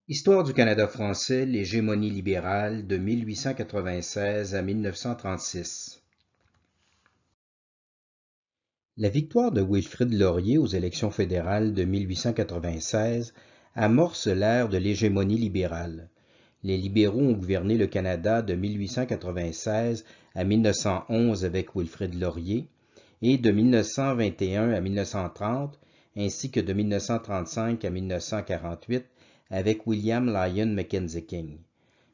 Histoire du Canada français, l'hégémonie libérale de 1896 à 1936. La victoire de Wilfrid Laurier aux élections fédérales de 1896 amorce l'ère de l'hégémonie libérale. Les libéraux ont gouverné le Canada de 1896 à 1911 avec Wilfrid Laurier et de 1921 à 1930 ainsi que de 1935 à 1948 avec William Lyon Mackenzie King.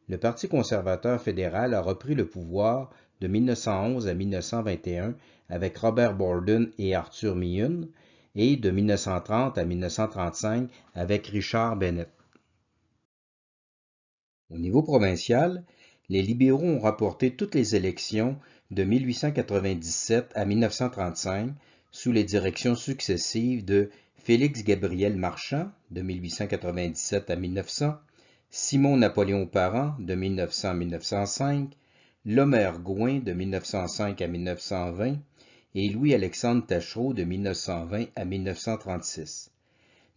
Le Parti conservateur fédéral a repris le pouvoir de 1911 à 1921 avec Robert Borden et Arthur Meehan et de 1930 à 1935 avec Richard Bennett. Au niveau provincial, les libéraux ont remporté toutes les élections de 1897 à 1935 sous les directions successives de Félix-Gabriel Marchand de 1897 à 1900, Simon-Napoléon Parent de 1900 à 1905, Lomer Gouin de 1905 à 1920 et Louis-Alexandre Taschereau de 1920 à 1936.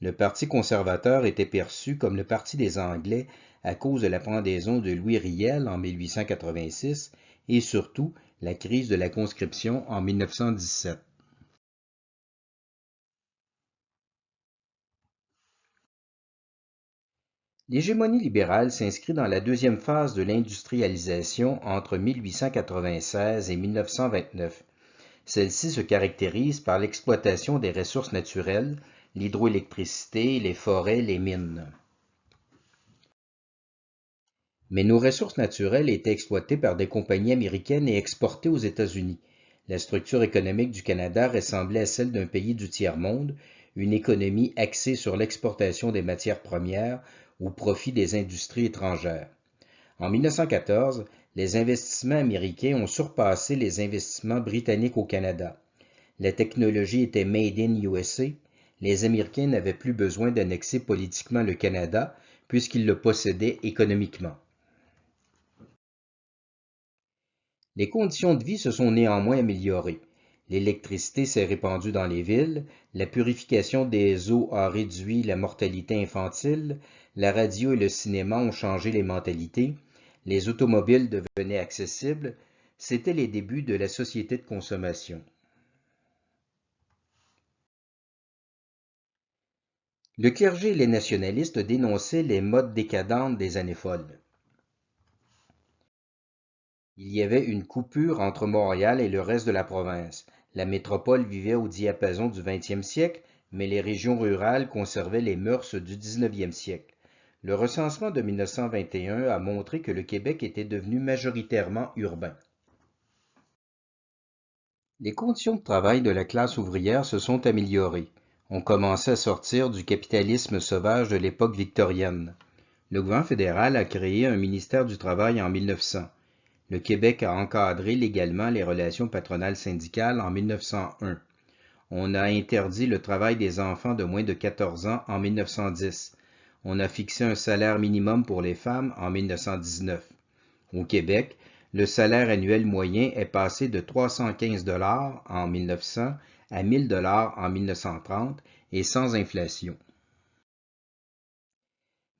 Le Parti conservateur était perçu comme le parti des Anglais à cause de la pendaison de Louis Riel en 1886 et surtout la crise de la conscription en 1917. L'hégémonie libérale s'inscrit dans la deuxième phase de l'industrialisation entre 1896 et 1929. Celle-ci se caractérise par l'exploitation des ressources naturelles, l'hydroélectricité, les forêts, les mines. Mais nos ressources naturelles étaient exploitées par des compagnies américaines et exportées aux États-Unis. La structure économique du Canada ressemblait à celle d'un pays du tiers-monde, une économie axée sur l'exportation des matières premières au profit des industries étrangères. En 1914, les investissements américains ont surpassé les investissements britanniques au Canada. La technologie était Made in USA. Les Américains n'avaient plus besoin d'annexer politiquement le Canada puisqu'ils le possédaient économiquement. Les conditions de vie se sont néanmoins améliorées. L'électricité s'est répandue dans les villes, la purification des eaux a réduit la mortalité infantile, la radio et le cinéma ont changé les mentalités, les automobiles devenaient accessibles, c'étaient les débuts de la société de consommation. Le clergé et les nationalistes dénonçaient les modes décadentes des années folles. Il y avait une coupure entre Montréal et le reste de la province. La métropole vivait au diapason du 20e siècle, mais les régions rurales conservaient les mœurs du 19e siècle. Le recensement de 1921 a montré que le Québec était devenu majoritairement urbain. Les conditions de travail de la classe ouvrière se sont améliorées. On commençait à sortir du capitalisme sauvage de l'époque victorienne. Le gouvernement fédéral a créé un ministère du Travail en 1900. Le Québec a encadré légalement les relations patronales syndicales en 1901. On a interdit le travail des enfants de moins de 14 ans en 1910. On a fixé un salaire minimum pour les femmes en 1919. Au Québec, le salaire annuel moyen est passé de 315 $ en 1900 à 1000 $ en 1930 et sans inflation.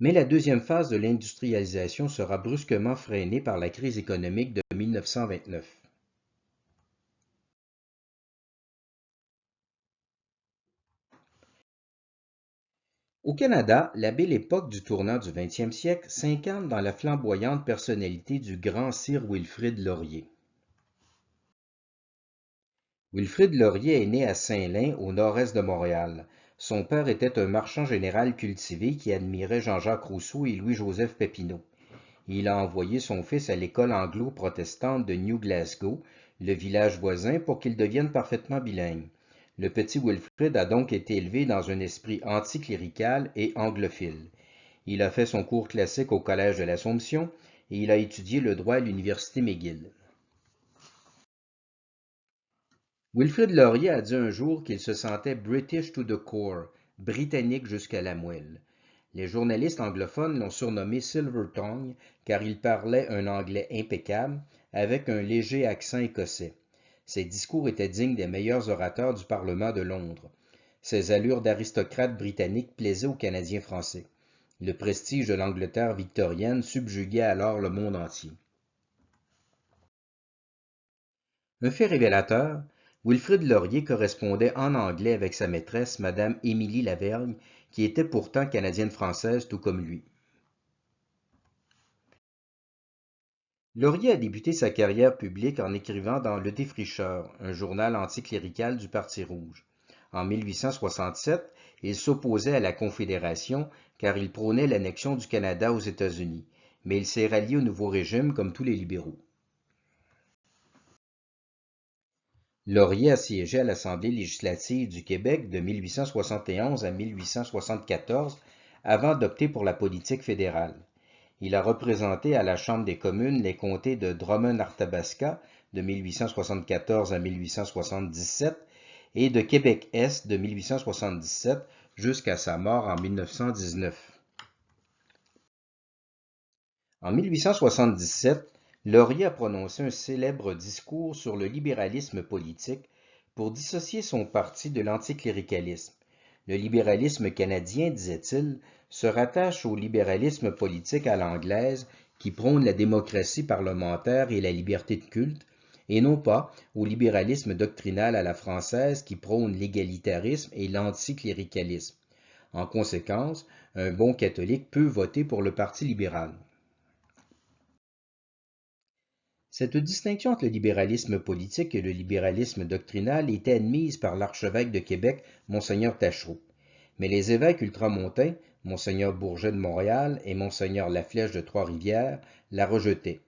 Mais la deuxième phase de l'industrialisation sera brusquement freinée par la crise économique de 1929. Au Canada, la belle époque du tournant du 20e siècle s'incarne dans la flamboyante personnalité du grand sir Wilfrid Laurier. Wilfrid Laurier est né à Saint-Lin, au nord-est de Montréal. Son père était un marchand général cultivé qui admirait Jean-Jacques Rousseau et Louis-Joseph Papineau. Il a envoyé son fils à l'école anglo-protestante de New Glasgow, le village voisin, pour qu'il devienne parfaitement bilingue. Le petit Wilfrid a donc été élevé dans un esprit anticlérical et anglophile. Il a fait son cours classique au Collège de l'Assomption et il a étudié le droit à l'Université McGill. Wilfrid Laurier a dit un jour qu'il se sentait British to the core, britannique jusqu'à la moelle. Les journalistes anglophones l'ont surnommé Silver Tongue car il parlait un anglais impeccable avec un léger accent écossais. Ses discours étaient dignes des meilleurs orateurs du Parlement de Londres. Ses allures d'aristocrate britannique plaisaient aux Canadiens français. Le prestige de l'Angleterre victorienne subjuguait alors le monde entier. Un fait révélateur, Wilfrid Laurier correspondait en anglais avec sa maîtresse, Madame Émilie Lavergne, qui était pourtant canadienne-française tout comme lui. Laurier a débuté sa carrière publique en écrivant dans Le Défricheur, un journal anticlérical du Parti rouge. En 1867, il s'opposait à la Confédération car il prônait l'annexion du Canada aux États-Unis, mais il s'est rallié au nouveau régime comme tous les libéraux. Laurier a siégé à l'Assemblée législative du Québec de 1871 à 1874 avant d'opter pour la politique fédérale. Il a représenté à la Chambre des communes les comtés de Drummond-Arthabasca de 1874 à 1877 et de Québec-Est de 1877 jusqu'à sa mort en 1919. En 1877, Laurier a prononcé un célèbre discours sur le libéralisme politique pour dissocier son parti de l'anticléricalisme. Le libéralisme canadien, disait-il, se rattache au libéralisme politique à l'anglaise qui prône la démocratie parlementaire et la liberté de culte, et non pas au libéralisme doctrinal à la française qui prône l'égalitarisme et l'anticléricalisme. En conséquence, un bon catholique peut voter pour le Parti libéral. Cette distinction entre le libéralisme politique et le libéralisme doctrinal était admise par l'archevêque de Québec, Monseigneur Taschereau. Mais les évêques ultramontains, Monseigneur Bourget de Montréal et Monseigneur Laflèche de Trois-Rivières, la rejetaient.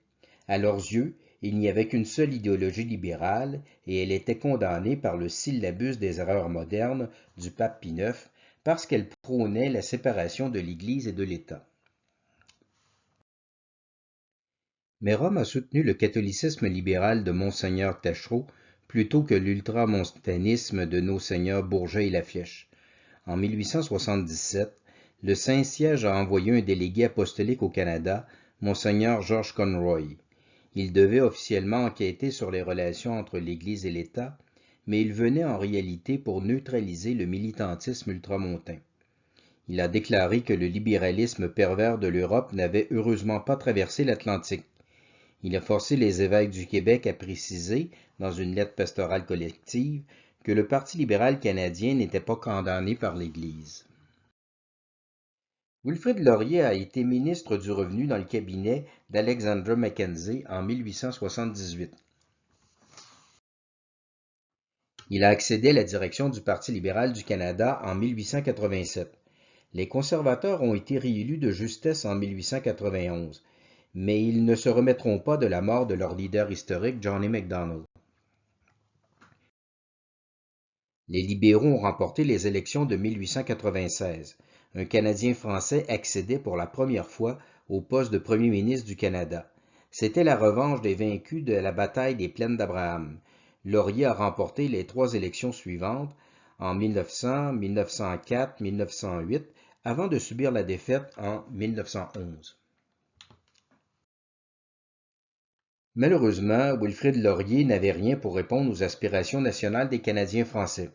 À leurs yeux, il n'y avait qu'une seule idéologie libérale et elle était condamnée par le syllabus des erreurs modernes du pape Pie IX parce qu'elle prônait la séparation de l'Église et de l'État. Mais Rome a soutenu le catholicisme libéral de Monseigneur Taschereau plutôt que l'ultramontanisme de nos seigneurs Bourget et Laflèche. En 1877, le Saint-Siège a envoyé un délégué apostolique au Canada, Monseigneur George Conroy. Il devait officiellement enquêter sur les relations entre l'Église et l'État, mais il venait en réalité pour neutraliser le militantisme ultramontain. Il a déclaré que le libéralisme pervers de l'Europe n'avait heureusement pas traversé l'Atlantique. Il a forcé les évêques du Québec à préciser, dans une lettre pastorale collective, que le Parti libéral canadien n'était pas condamné par l'Église. Wilfrid Laurier a été ministre du Revenu dans le cabinet d'Alexander Mackenzie en 1878. Il a accédé à la direction du Parti libéral du Canada en 1887. Les conservateurs ont été réélus de justesse en 1891. Mais ils ne se remettront pas de la mort de leur leader historique, John A. Macdonald. Les libéraux ont remporté les élections de 1896. Un Canadien français accédait pour la première fois au poste de premier ministre du Canada. C'était la revanche des vaincus de la bataille des Plaines d'Abraham. Laurier a remporté les 3 élections suivantes, en 1900, 1904, 1908, avant de subir la défaite en 1911. Malheureusement, Wilfrid Laurier n'avait rien pour répondre aux aspirations nationales des Canadiens français.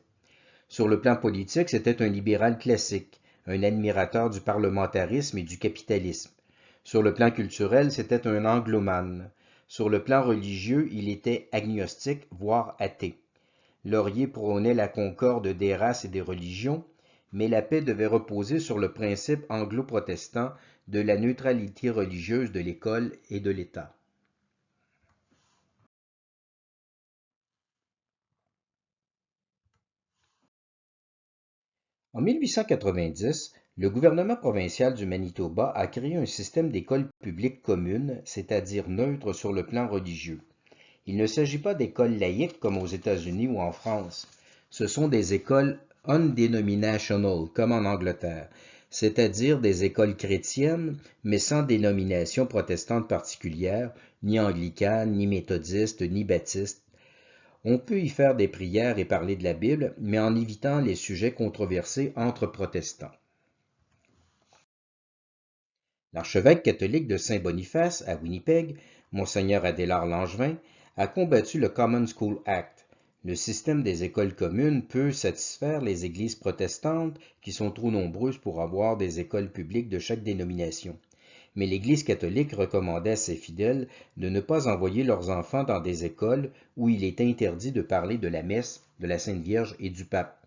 Sur le plan politique, c'était un libéral classique, un admirateur du parlementarisme et du capitalisme. Sur le plan culturel, c'était un anglomane. Sur le plan religieux, il était agnostique, voire athée. Laurier prônait la concorde des races et des religions, mais la paix devait reposer sur le principe anglo-protestant de la neutralité religieuse de l'école et de l'État. En 1890, le gouvernement provincial du Manitoba a créé un système d'écoles publiques communes, c'est-à-dire neutres sur le plan religieux. Il ne s'agit pas d'écoles laïques comme aux États-Unis ou en France. Ce sont des écoles undenominational, comme en Angleterre, c'est-à-dire des écoles chrétiennes, mais sans dénomination protestante particulière, ni anglicane, ni méthodiste, ni baptiste. On peut y faire des prières et parler de la Bible, mais en évitant les sujets controversés entre protestants. L'archevêque catholique de Saint-Boniface, à Winnipeg, Monseigneur Adélard Langevin, a combattu le Common School Act, Le système des écoles communes peut satisfaire les églises protestantes qui sont trop nombreuses pour avoir des écoles publiques de chaque dénomination. Mais l'Église catholique recommandait à ses fidèles de ne pas envoyer leurs enfants dans des écoles où il est interdit de parler de la messe, de la Sainte Vierge et du pape.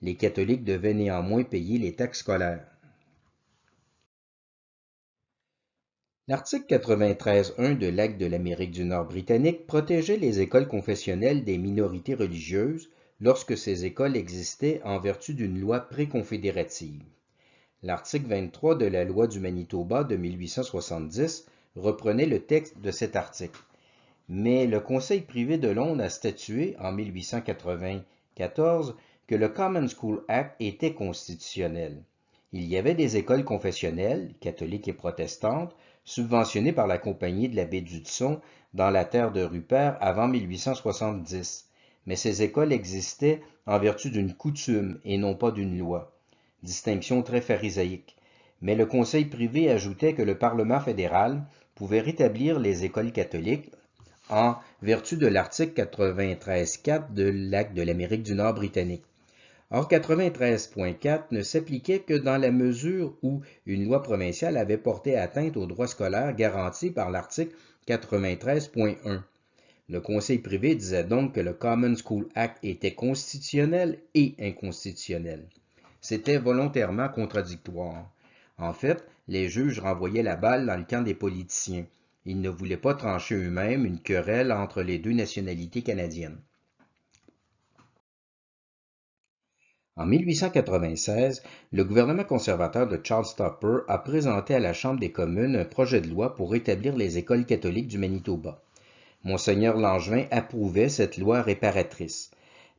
Les catholiques devaient néanmoins payer les taxes scolaires. L'article 93.1 de l'Acte de l'Amérique du Nord britannique protégeait les écoles confessionnelles des minorités religieuses lorsque ces écoles existaient en vertu d'une loi préconfédérative. L'article 23 de la loi du Manitoba de 1870 reprenait le texte de cet article. Mais le Conseil privé de Londres a statué en 1894 que le Common School Act était constitutionnel. Il y avait des écoles confessionnelles, catholiques et protestantes, subventionnées par la Compagnie de la baie d'Hudson dans la terre de Rupert avant 1870. Mais ces écoles existaient en vertu d'une coutume et non pas d'une loi. Distinction très pharisaïque. Mais le Conseil privé ajoutait que le Parlement fédéral pouvait rétablir les écoles catholiques en vertu de l'article 93.4 de l'Acte de l'Amérique du Nord britannique. Or, 93.4 ne s'appliquait que dans la mesure où une loi provinciale avait porté atteinte aux droits scolaires garantis par l'article 93.1. Le Conseil privé disait donc que le Common School Act était constitutionnel et inconstitutionnel. C'était volontairement contradictoire. En fait, les juges renvoyaient la balle dans le camp des politiciens. Ils ne voulaient pas trancher eux-mêmes une querelle entre les deux nationalités canadiennes. En 1896, le gouvernement conservateur de Charles Tupper a présenté à la Chambre des communes un projet de loi pour rétablir les écoles catholiques du Manitoba. Monseigneur Langevin approuvait cette loi réparatrice,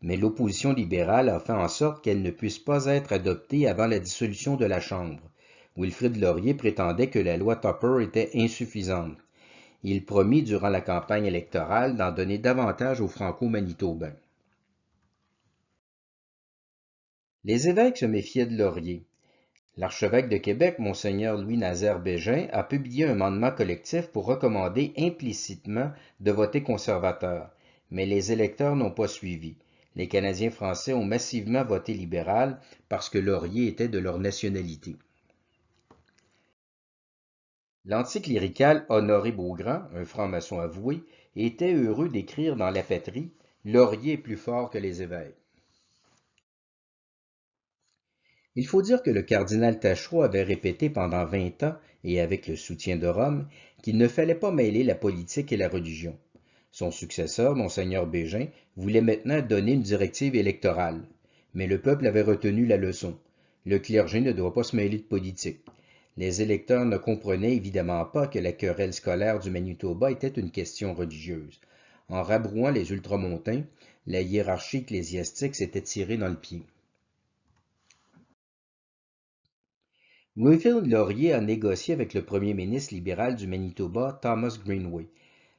mais l'opposition libérale a fait en sorte qu'elle ne puisse pas être adoptée avant la dissolution de la Chambre. Wilfrid Laurier prétendait que la loi Tupper était insuffisante. Il promit durant la campagne électorale d'en donner davantage aux Franco-Manitobains. Les évêques se méfiaient de Laurier. L'archevêque de Québec, Monseigneur Louis-Nazaire Bégin, a publié un mandement collectif pour recommander implicitement de voter conservateur, mais les électeurs n'ont pas suivi. Les Canadiens français ont massivement voté libéral parce que Laurier était de leur nationalité. L'anticlérical Honoré Beaugrand, un franc-maçon avoué, était heureux d'écrire dans La Patrie « Laurier est plus fort que les évêques ». Il faut dire que le cardinal Taschereau avait répété pendant 20 ans, et avec le soutien de Rome, qu'il ne fallait pas mêler la politique et la religion. Son successeur, Monseigneur Bégin, voulait maintenant donner une directive électorale. Mais le peuple avait retenu la leçon. Le clergé ne doit pas se mêler de politique. Les électeurs ne comprenaient évidemment pas que la querelle scolaire du Manitoba était une question religieuse. En rabrouant les ultramontains, la hiérarchie ecclésiastique s'était tirée dans le pied. Wilfrid Laurier a négocié avec le premier ministre libéral du Manitoba, Thomas Greenway.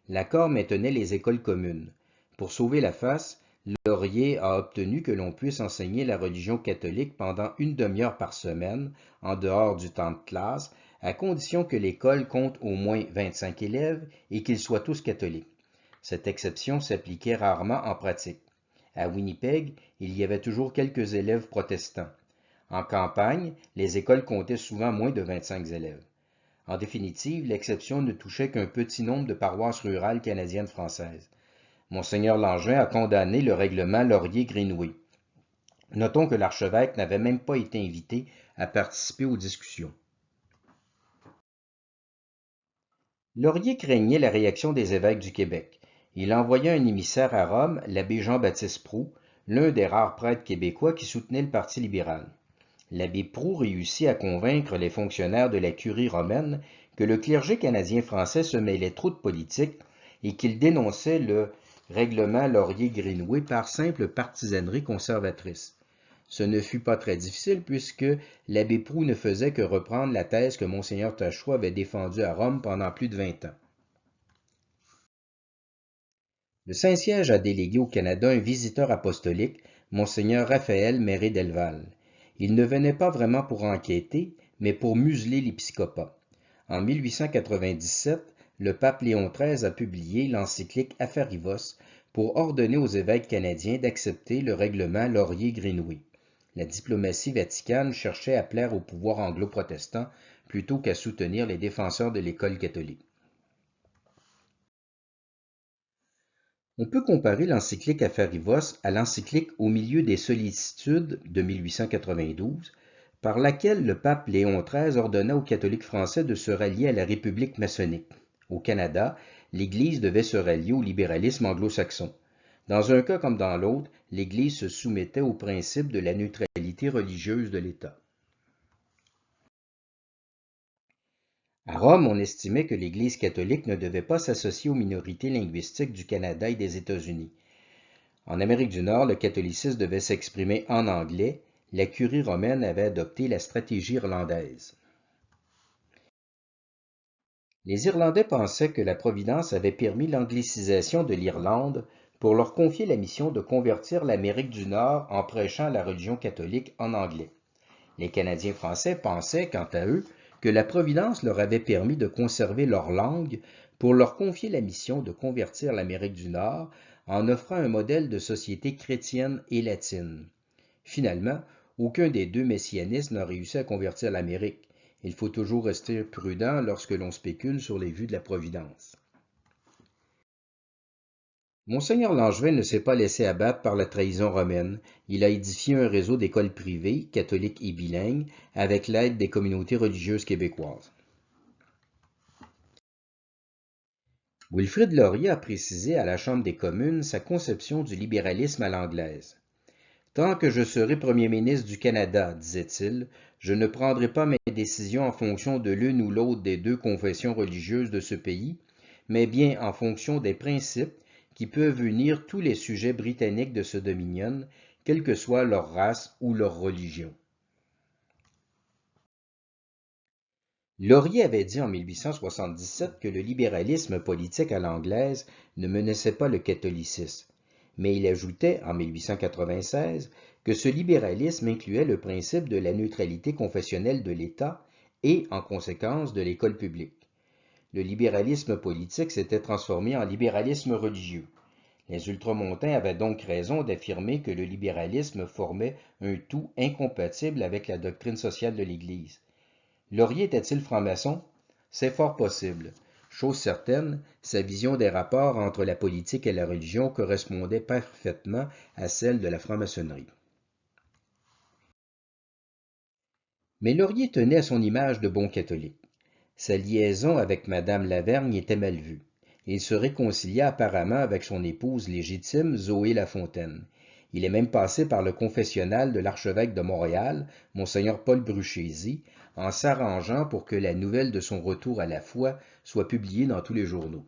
L'accord maintenait les écoles communes. Pour sauver la face, Laurier a obtenu que l'on puisse enseigner la religion catholique pendant une demi-heure par semaine, en dehors du temps de classe, à condition que l'école compte au moins 25 élèves et qu'ils soient tous catholiques. Cette exception s'appliquait rarement en pratique. À Winnipeg, il y avait toujours quelques élèves protestants. En campagne, les écoles comptaient souvent moins de 25 élèves. En définitive, l'exception ne touchait qu'un petit nombre de paroisses rurales canadiennes-françaises. Monseigneur Langevin a condamné le règlement Laurier-Greenway. Notons que l'archevêque n'avait même pas été invité à participer aux discussions. Laurier craignait la réaction des évêques du Québec. Il envoya un émissaire à Rome, l'abbé Jean-Baptiste Proulx, l'un des rares prêtres québécois qui soutenaient le Parti libéral. L'abbé Proulx réussit à convaincre les fonctionnaires de la curie romaine que le clergé canadien-français se mêlait trop de politique et qu'il dénonçait le règlement Laurier-Greenway par simple partisanerie conservatrice. Ce ne fut pas très difficile puisque l'abbé Proulx ne faisait que reprendre la thèse que Monseigneur Taschereau avait défendue à Rome pendant plus de 20 ans. Le Saint-Siège a délégué au Canada un visiteur apostolique, Monseigneur Raphaël Méré Delval. Il ne venait pas vraiment pour enquêter, mais pour museler l'épiscopat. En 1897, le pape Léon XIII a publié l'encyclique Affarivos pour ordonner aux évêques canadiens d'accepter le règlement Laurier-Greenway. La diplomatie vaticane cherchait à plaire au pouvoir anglo-protestant plutôt qu'à soutenir les défenseurs de l'École catholique. On peut comparer l'encyclique Affarivos à l'encyclique Au milieu des sollicitudes de 1892, par laquelle le pape Léon XIII ordonna aux catholiques français de se rallier à la République maçonnique. Au Canada, l'Église devait se rallier au libéralisme anglo-saxon. Dans un cas comme dans l'autre, l'Église se soumettait au principe de la neutralité religieuse de l'État. À Rome, on estimait que l'Église catholique ne devait pas s'associer aux minorités linguistiques du Canada et des États-Unis. En Amérique du Nord, le catholicisme devait s'exprimer en anglais. La curie romaine avait adopté la stratégie irlandaise. Les Irlandais pensaient que la Providence avait permis l'anglicisation de l'Irlande pour leur confier la mission de convertir l'Amérique du Nord en prêchant la religion catholique en anglais. Les Canadiens français pensaient, quant à eux, que la Providence leur avait permis de conserver leur langue pour leur confier la mission de convertir l'Amérique du Nord en offrant un modèle de société chrétienne et latine. Finalement, aucun des deux messianistes n'a réussi à convertir l'Amérique. Il faut toujours rester prudent lorsque l'on spécule sur les vues de la Providence. Monseigneur Langevin ne s'est pas laissé abattre par la trahison romaine. Il a édifié un réseau d'écoles privées, catholiques et bilingues, avec l'aide des communautés religieuses québécoises. Wilfrid Laurier a précisé à la Chambre des communes sa conception du libéralisme à l'anglaise. « Tant que je serai premier ministre du Canada, disait-il, je ne prendrai pas mes décisions en fonction de l'une ou l'autre des deux confessions religieuses de ce pays, mais bien en fonction des principes qui peuvent unir tous les sujets britanniques de ce dominion, quelle que soit leur race ou leur religion. » Laurier avait dit en 1877 que le libéralisme politique à l'anglaise ne menaçait pas le catholicisme, mais il ajoutait en 1896 que ce libéralisme incluait le principe de la neutralité confessionnelle de l'État et, en conséquence, de l'école publique. Le libéralisme politique s'était transformé en libéralisme religieux. Les ultramontains avaient donc raison d'affirmer que le libéralisme formait un tout incompatible avec la doctrine sociale de l'Église. Laurier était-il franc-maçon? C'est fort possible. Chose certaine, sa vision des rapports entre la politique et la religion correspondait parfaitement à celle de la franc-maçonnerie. Mais Laurier tenait à son image de bon catholique. Sa liaison avec Madame Lavergne était mal vue. Il se réconcilia apparemment avec son épouse légitime, Zoé Lafontaine. Il est même passé par le confessionnal de l'archevêque de Montréal, Monseigneur Paul Bruchézy, en s'arrangeant pour que la nouvelle de son retour à la foi soit publiée dans tous les journaux.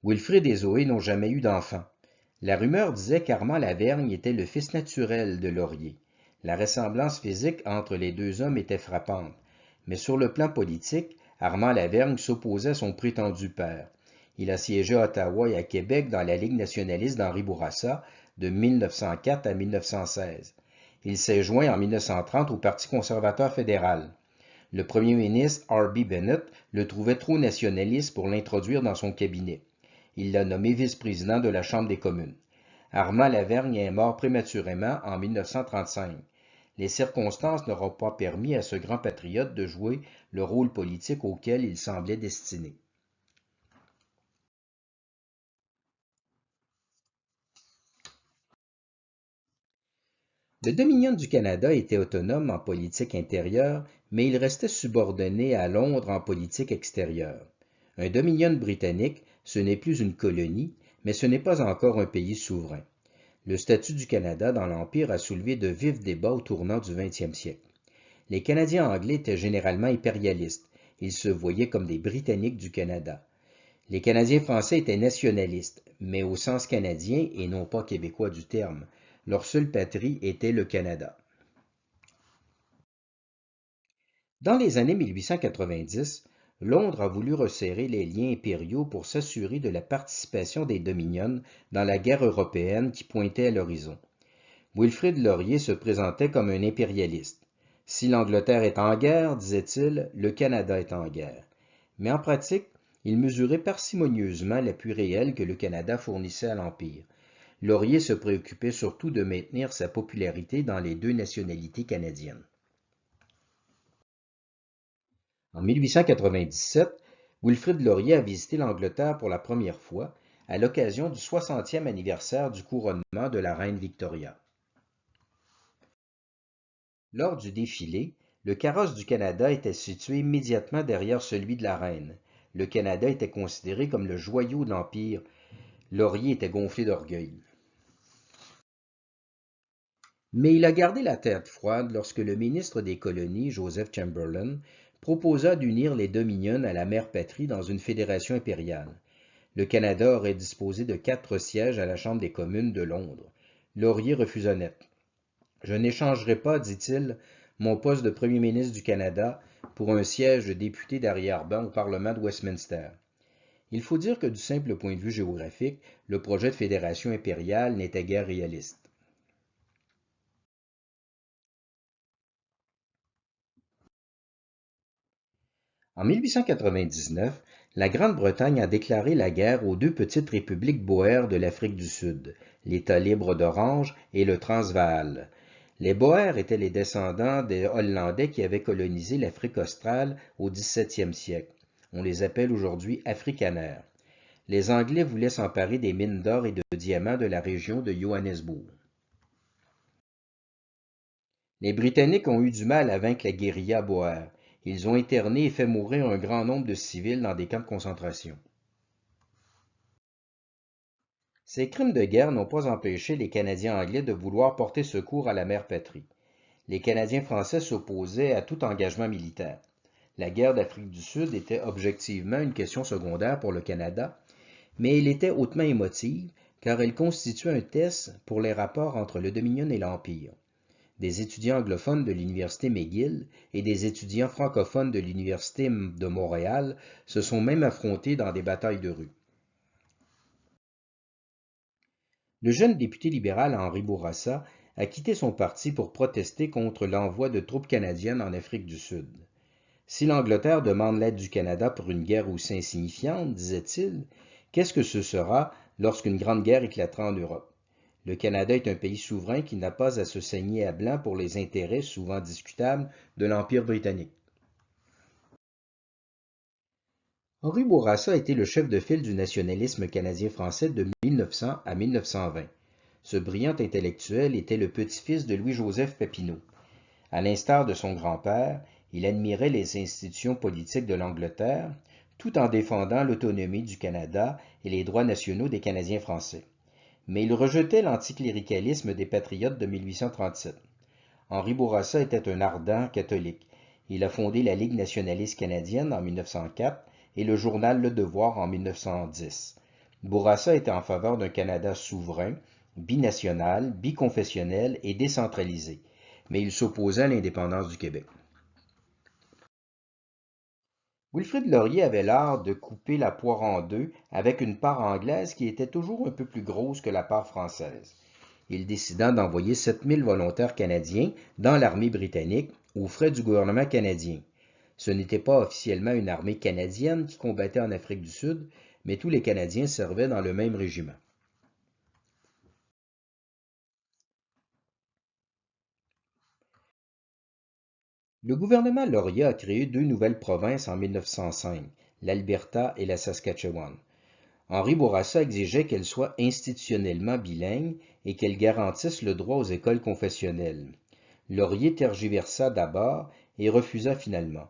Wilfrid et Zoé n'ont jamais eu d'enfant. La rumeur disait qu'Armand Lavergne était le fils naturel de Laurier. La ressemblance physique entre les deux hommes était frappante, mais sur le plan politique, Armand Lavergne s'opposait à son prétendu père. Il a siégé à Ottawa et à Québec dans la Ligue nationaliste d'Henri Bourassa de 1904 à 1916. Il s'est joint en 1930 au Parti conservateur fédéral. Le premier ministre R.B. Bennett le trouvait trop nationaliste pour l'introduire dans son cabinet. Il l'a nommé vice-président de la Chambre des communes. Armand Lavergne est mort prématurément en 1935. Les circonstances n'auront pas permis à ce grand patriote de jouer le rôle politique auquel il semblait destiné. Le Dominion du Canada était autonome en politique intérieure, mais il restait subordonné à Londres en politique extérieure. Un Dominion britannique, ce n'est plus une colonie, mais ce n'est pas encore un pays souverain. Le statut du Canada dans l'Empire a soulevé de vifs débats au tournant du 20e siècle. Les Canadiens anglais étaient généralement impérialistes. Ils se voyaient comme des Britanniques du Canada. Les Canadiens français étaient nationalistes, mais au sens canadien et non pas québécois du terme. Leur seule patrie était le Canada. Dans les années 1890, Londres a voulu resserrer les liens impériaux pour s'assurer de la participation des Dominions dans la guerre européenne qui pointait à l'horizon. Wilfrid Laurier se présentait comme un impérialiste. Si l'Angleterre est en guerre, disait-il, le Canada est en guerre. Mais en pratique, Il mesurait parcimonieusement l'appui réel que le Canada fournissait à l'Empire. Laurier se préoccupait surtout de maintenir sa popularité dans les deux nationalités canadiennes. En 1897, Wilfrid Laurier a visité l'Angleterre pour la première fois, à l'occasion du 60e anniversaire du couronnement de la reine Victoria. Lors du défilé, le carrosse du Canada était situé immédiatement derrière celui de la reine. Le Canada était considéré comme le joyau de l'Empire. Laurier était gonflé d'orgueil. Mais il a gardé la tête froide lorsque le ministre des Colonies, Joseph Chamberlain, proposa d'unir les Dominions à la mère patrie dans une fédération impériale. Le Canada aurait disposé de 4 sièges à la Chambre des communes de Londres. Laurier refusa net. « Je n'échangerai pas, dit-il, mon poste de premier ministre du Canada pour un siège de député d'arrière-ban au Parlement de Westminster. » Il faut dire que du simple point de vue géographique, le projet de fédération impériale n'était guère réaliste. En 1899, la Grande-Bretagne a déclaré la guerre aux deux petites républiques boères de l'Afrique du Sud, l'État libre d'Orange et le Transvaal. Les Boers étaient les descendants des Hollandais qui avaient colonisé l'Afrique australe au XVIIe siècle. On les appelle aujourd'hui Afrikaners. Les Anglais voulaient s'emparer des mines d'or et de diamants de la région de Johannesburg. Les Britanniques ont eu du mal à vaincre la guérilla boère. Ils ont interné et fait mourir un grand nombre de civils dans des camps de concentration. Ces crimes de guerre n'ont pas empêché les Canadiens anglais de vouloir porter secours à la mère patrie. Les Canadiens français s'opposaient à tout engagement militaire. La guerre d'Afrique du Sud était objectivement une question secondaire pour le Canada, mais elle était hautement émotive car elle constituait un test pour les rapports entre le Dominion et l'Empire. Des étudiants anglophones de l'Université McGill et des étudiants francophones de l'Université de Montréal se sont même affrontés dans des batailles de rue. Le jeune député libéral Henri Bourassa a quitté son parti pour protester contre l'envoi de troupes canadiennes en Afrique du Sud. Si l'Angleterre demande l'aide du Canada pour une guerre aussi insignifiante, disait-il, qu'est-ce que ce sera lorsqu'une grande guerre éclatera en Europe? Le Canada est un pays souverain qui n'a pas à se saigner à blanc pour les intérêts, souvent discutables, de l'Empire britannique. Henri Bourassa était le chef de file du nationalisme canadien-français de 1900 à 1920. Ce brillant intellectuel était le petit-fils de Louis-Joseph Papineau. À l'instar de son grand-père, il admirait les institutions politiques de l'Angleterre, tout en défendant l'autonomie du Canada et les droits nationaux des Canadiens français. Mais il rejetait l'anticléricalisme des patriotes de 1837. Henri Bourassa était un ardent catholique. Il a fondé la Ligue nationaliste canadienne en 1904 et le journal Le Devoir en 1910. Bourassa était en faveur d'un Canada souverain, binational, biconfessionnel et décentralisé, mais il s'opposait à l'indépendance du Québec. Wilfrid Laurier avait l'art de couper la poire en deux avec une part anglaise qui était toujours un peu plus grosse que la part française. Il décida d'envoyer 7000 volontaires canadiens dans l'armée britannique aux frais du gouvernement canadien. Ce n'était pas officiellement une armée canadienne qui combattait en Afrique du Sud, mais tous les Canadiens servaient dans le même régiment. Le gouvernement Laurier a créé 2 nouvelles provinces en 1905, l'Alberta et la Saskatchewan. Henri Bourassa exigeait qu'elles soient institutionnellement bilingues et qu'elles garantissent le droit aux écoles confessionnelles. Laurier tergiversa d'abord et refusa finalement.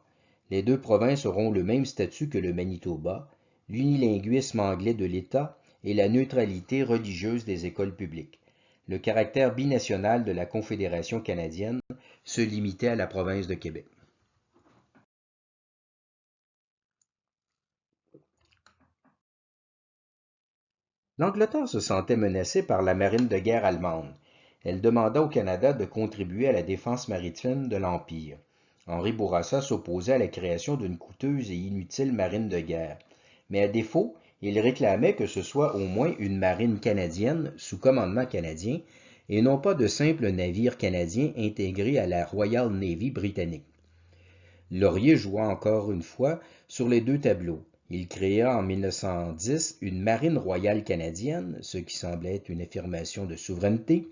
Les 2 provinces auront le même statut que le Manitoba, l'unilinguisme anglais de l'État et la neutralité religieuse des écoles publiques. Le caractère binational de la Confédération canadienne se limitait à la province de Québec. L'Angleterre se sentait menacée par la marine de guerre allemande. Elle demanda au Canada de contribuer à la défense maritime de l'Empire. Henri Bourassa s'opposait à la création d'une coûteuse et inutile marine de guerre. Mais à défaut, il réclamait que ce soit au moins une marine canadienne sous commandement canadien et non pas de simples navires canadiens intégrés à la Royal Navy britannique. Laurier joua encore une fois sur les 2 tableaux. Il créa en 1910 une marine royale canadienne, ce qui semblait être une affirmation de souveraineté,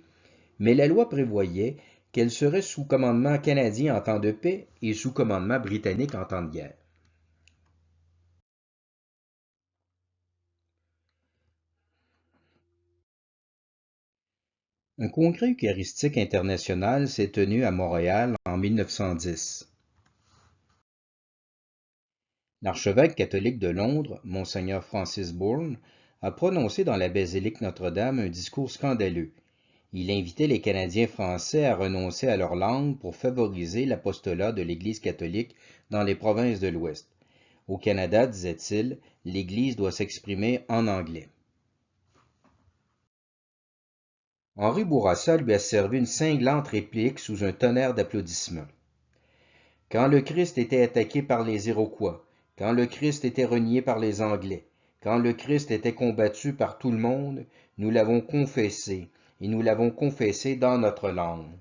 mais la loi prévoyait qu'elle serait sous commandement canadien en temps de paix et sous commandement britannique en temps de guerre. Un congrès eucharistique international s'est tenu à Montréal en 1910. L'archevêque catholique de Londres, Monseigneur Francis Bourne, a prononcé dans la basilique Notre-Dame un discours scandaleux. Il invitait les Canadiens français à renoncer à leur langue pour favoriser l'apostolat de l'Église catholique dans les provinces de l'Ouest. Au Canada, disait-il, l'Église doit s'exprimer en anglais. Henri Bourassa lui a servi une cinglante réplique sous un tonnerre d'applaudissements. Quand le Christ était attaqué par les Iroquois, quand le Christ était renié par les Anglais, quand le Christ était combattu par tout le monde, nous l'avons confessé, et nous l'avons confessé dans notre langue.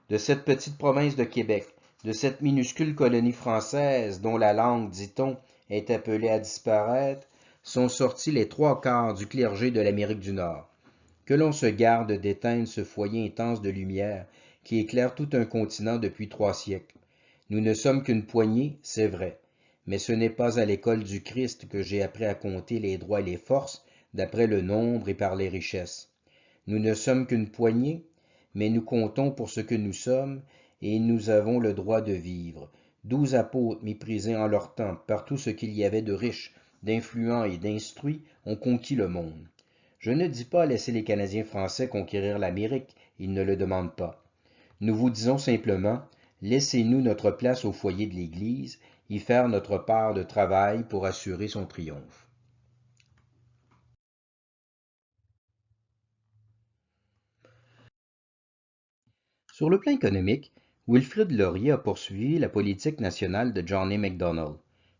De cette petite province de Québec, de cette minuscule colonie française dont la langue, dit-on, est appelée à disparaître, sont sortis les trois quarts du clergé de l'Amérique du Nord. Que l'on se garde d'éteindre ce foyer intense de lumière qui éclaire tout un continent depuis 3 siècles. Nous ne sommes qu'une poignée, c'est vrai, mais ce n'est pas à l'école du Christ que j'ai appris à compter les droits et les forces d'après le nombre et par les richesses. Nous ne sommes qu'une poignée, mais nous comptons pour ce que nous sommes, et nous avons le droit de vivre. 12 apôtres méprisés en leur temps par tout ce qu'il y avait de riche, d'influent et d'instruit ont conquis le monde. Je ne dis pas laisser les Canadiens français conquérir l'Amérique, ils ne le demandent pas. Nous vous disons simplement, laissez-nous notre place au foyer de l'Église, y faire notre part de travail pour assurer son triomphe. Sur le plan économique, Wilfrid Laurier a poursuivi la politique nationale de John A. Macdonald.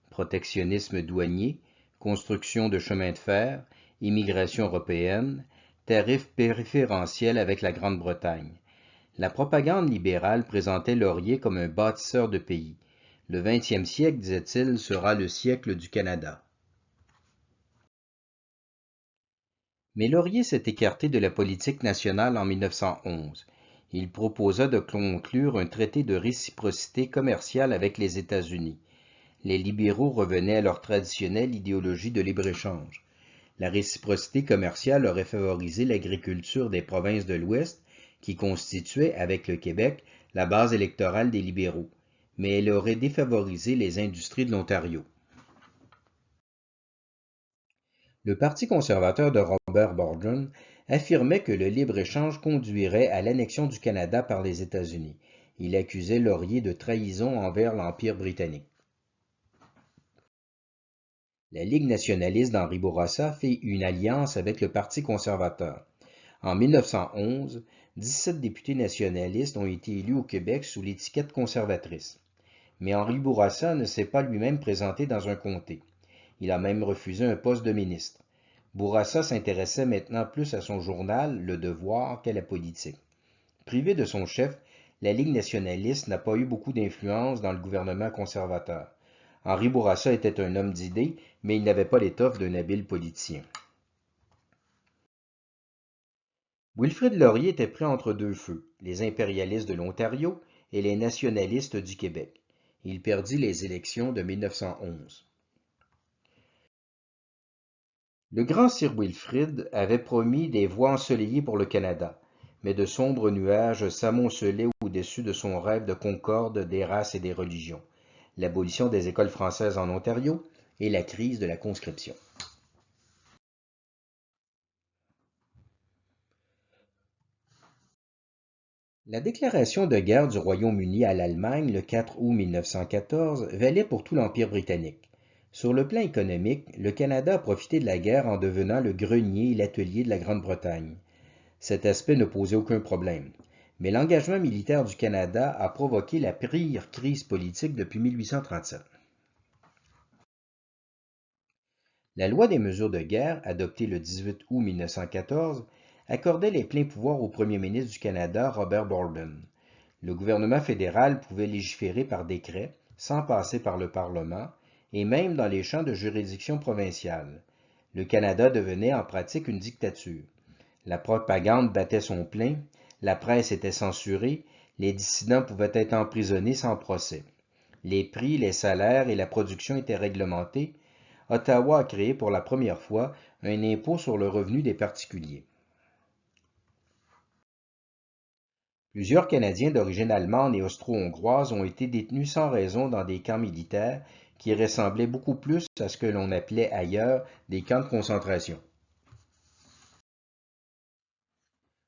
Protectionnisme douanier, construction de chemins de fer, immigration européenne, tarifs préférentiels avec la Grande-Bretagne. La propagande libérale présentait Laurier comme un bâtisseur de pays. Le 20e siècle, disait-il, sera le siècle du Canada. Mais Laurier s'est écarté de la politique nationale en 1911. Il proposa de conclure un traité de réciprocité commerciale avec les États-Unis. Les libéraux revenaient à leur traditionnelle idéologie de libre-échange. La réciprocité commerciale aurait favorisé l'agriculture des provinces de l'Ouest, qui constituait, avec le Québec, la base électorale des libéraux, mais elle aurait défavorisé les industries de l'Ontario. Le Parti conservateur de Robert Borden affirmait que le libre-échange conduirait à l'annexion du Canada par les États-Unis. Il accusait Laurier de trahison envers l'Empire britannique. La Ligue nationaliste d'Henri Bourassa fait une alliance avec le Parti conservateur. En 1911, 17 députés nationalistes ont été élus au Québec sous l'étiquette conservatrice. Mais Henri Bourassa ne s'est pas lui-même présenté dans un comté. Il a même refusé un poste de ministre. Bourassa s'intéressait maintenant plus à son journal, Le Devoir, qu'à la politique. Privé de son chef, la Ligue nationaliste n'a pas eu beaucoup d'influence dans le gouvernement conservateur. Henri Bourassa était un homme d'idées, mais il n'avait pas l'étoffe d'un habile politicien. Wilfrid Laurier était pris entre deux feux, les impérialistes de l'Ontario et les nationalistes du Québec. Il perdit les élections de 1911. Le grand Sir Wilfrid avait promis des voies ensoleillées pour le Canada, mais de sombres nuages s'amoncelaient au-dessus de son rêve de concorde des races et des religions, l'abolition des écoles françaises en Ontario et la crise de la conscription. La déclaration de guerre du Royaume-Uni à l'Allemagne le 4 août 1914 valait pour tout l'Empire britannique. Sur le plan économique, le Canada a profité de la guerre en devenant le grenier et l'atelier de la Grande-Bretagne. Cet aspect ne posait aucun problème. Mais l'engagement militaire du Canada a provoqué la pire crise politique depuis 1837. La loi des mesures de guerre, adoptée le 18 août 1914, accordait les pleins pouvoirs au premier ministre du Canada, Robert Borden. Le gouvernement fédéral pouvait légiférer par décret, sans passer par le Parlement, et même dans les champs de juridiction provinciale. Le Canada devenait en pratique une dictature. La propagande battait son plein, la presse était censurée, les dissidents pouvaient être emprisonnés sans procès. Les prix, les salaires et la production étaient réglementés. Ottawa a créé pour la première fois un impôt sur le revenu des particuliers. Plusieurs Canadiens d'origine allemande et austro-hongroise ont été détenus sans raison dans des camps militaires qui ressemblaient beaucoup plus à ce que l'on appelait ailleurs des camps de concentration.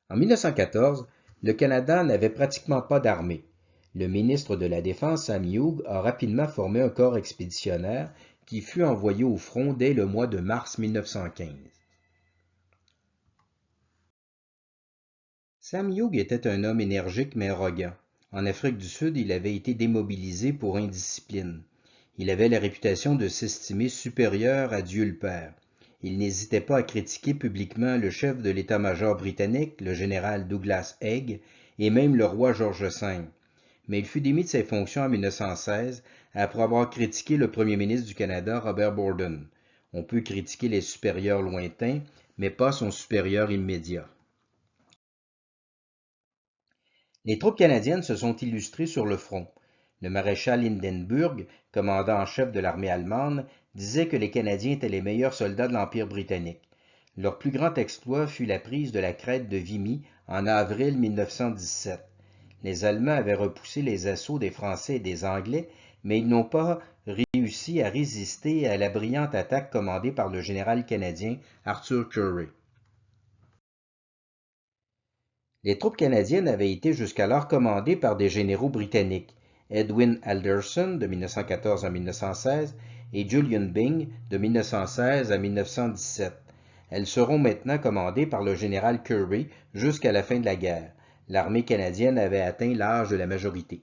En 1914, le Canada n'avait pratiquement pas d'armée. Le ministre de la Défense, Sam Hughes, a rapidement formé un corps expéditionnaire qui fut envoyé au front dès le mois de mars 1915. Sam Hughes était un homme énergique mais arrogant. En Afrique du Sud, il avait été démobilisé pour indiscipline. Il avait la réputation de s'estimer supérieur à Dieu le Père. Il n'hésitait pas à critiquer publiquement le chef de l'état-major britannique, le général Douglas Haig, et même le roi George V. Mais il fut démis de ses fonctions en 1916 après avoir critiqué le premier ministre du Canada, Robert Borden. On peut critiquer les supérieurs lointains, mais pas son supérieur immédiat. Les troupes canadiennes se sont illustrées sur le front. Le maréchal Hindenburg, commandant en chef de l'armée allemande, disait que les Canadiens étaient les meilleurs soldats de l'Empire britannique. Leur plus grand exploit fut la prise de la crête de Vimy en avril 1917. Les Allemands avaient repoussé les assauts des Français et des Anglais, mais ils n'ont pas réussi à résister à la brillante attaque commandée par le général canadien Arthur Currie. Les troupes canadiennes avaient été jusqu'alors commandées par des généraux britanniques, Edwin Alderson de 1914 à 1916 et Julian Byng de 1916 à 1917. Elles seront maintenant commandées par le général Currie jusqu'à la fin de la guerre. L'armée canadienne avait atteint l'âge de la majorité.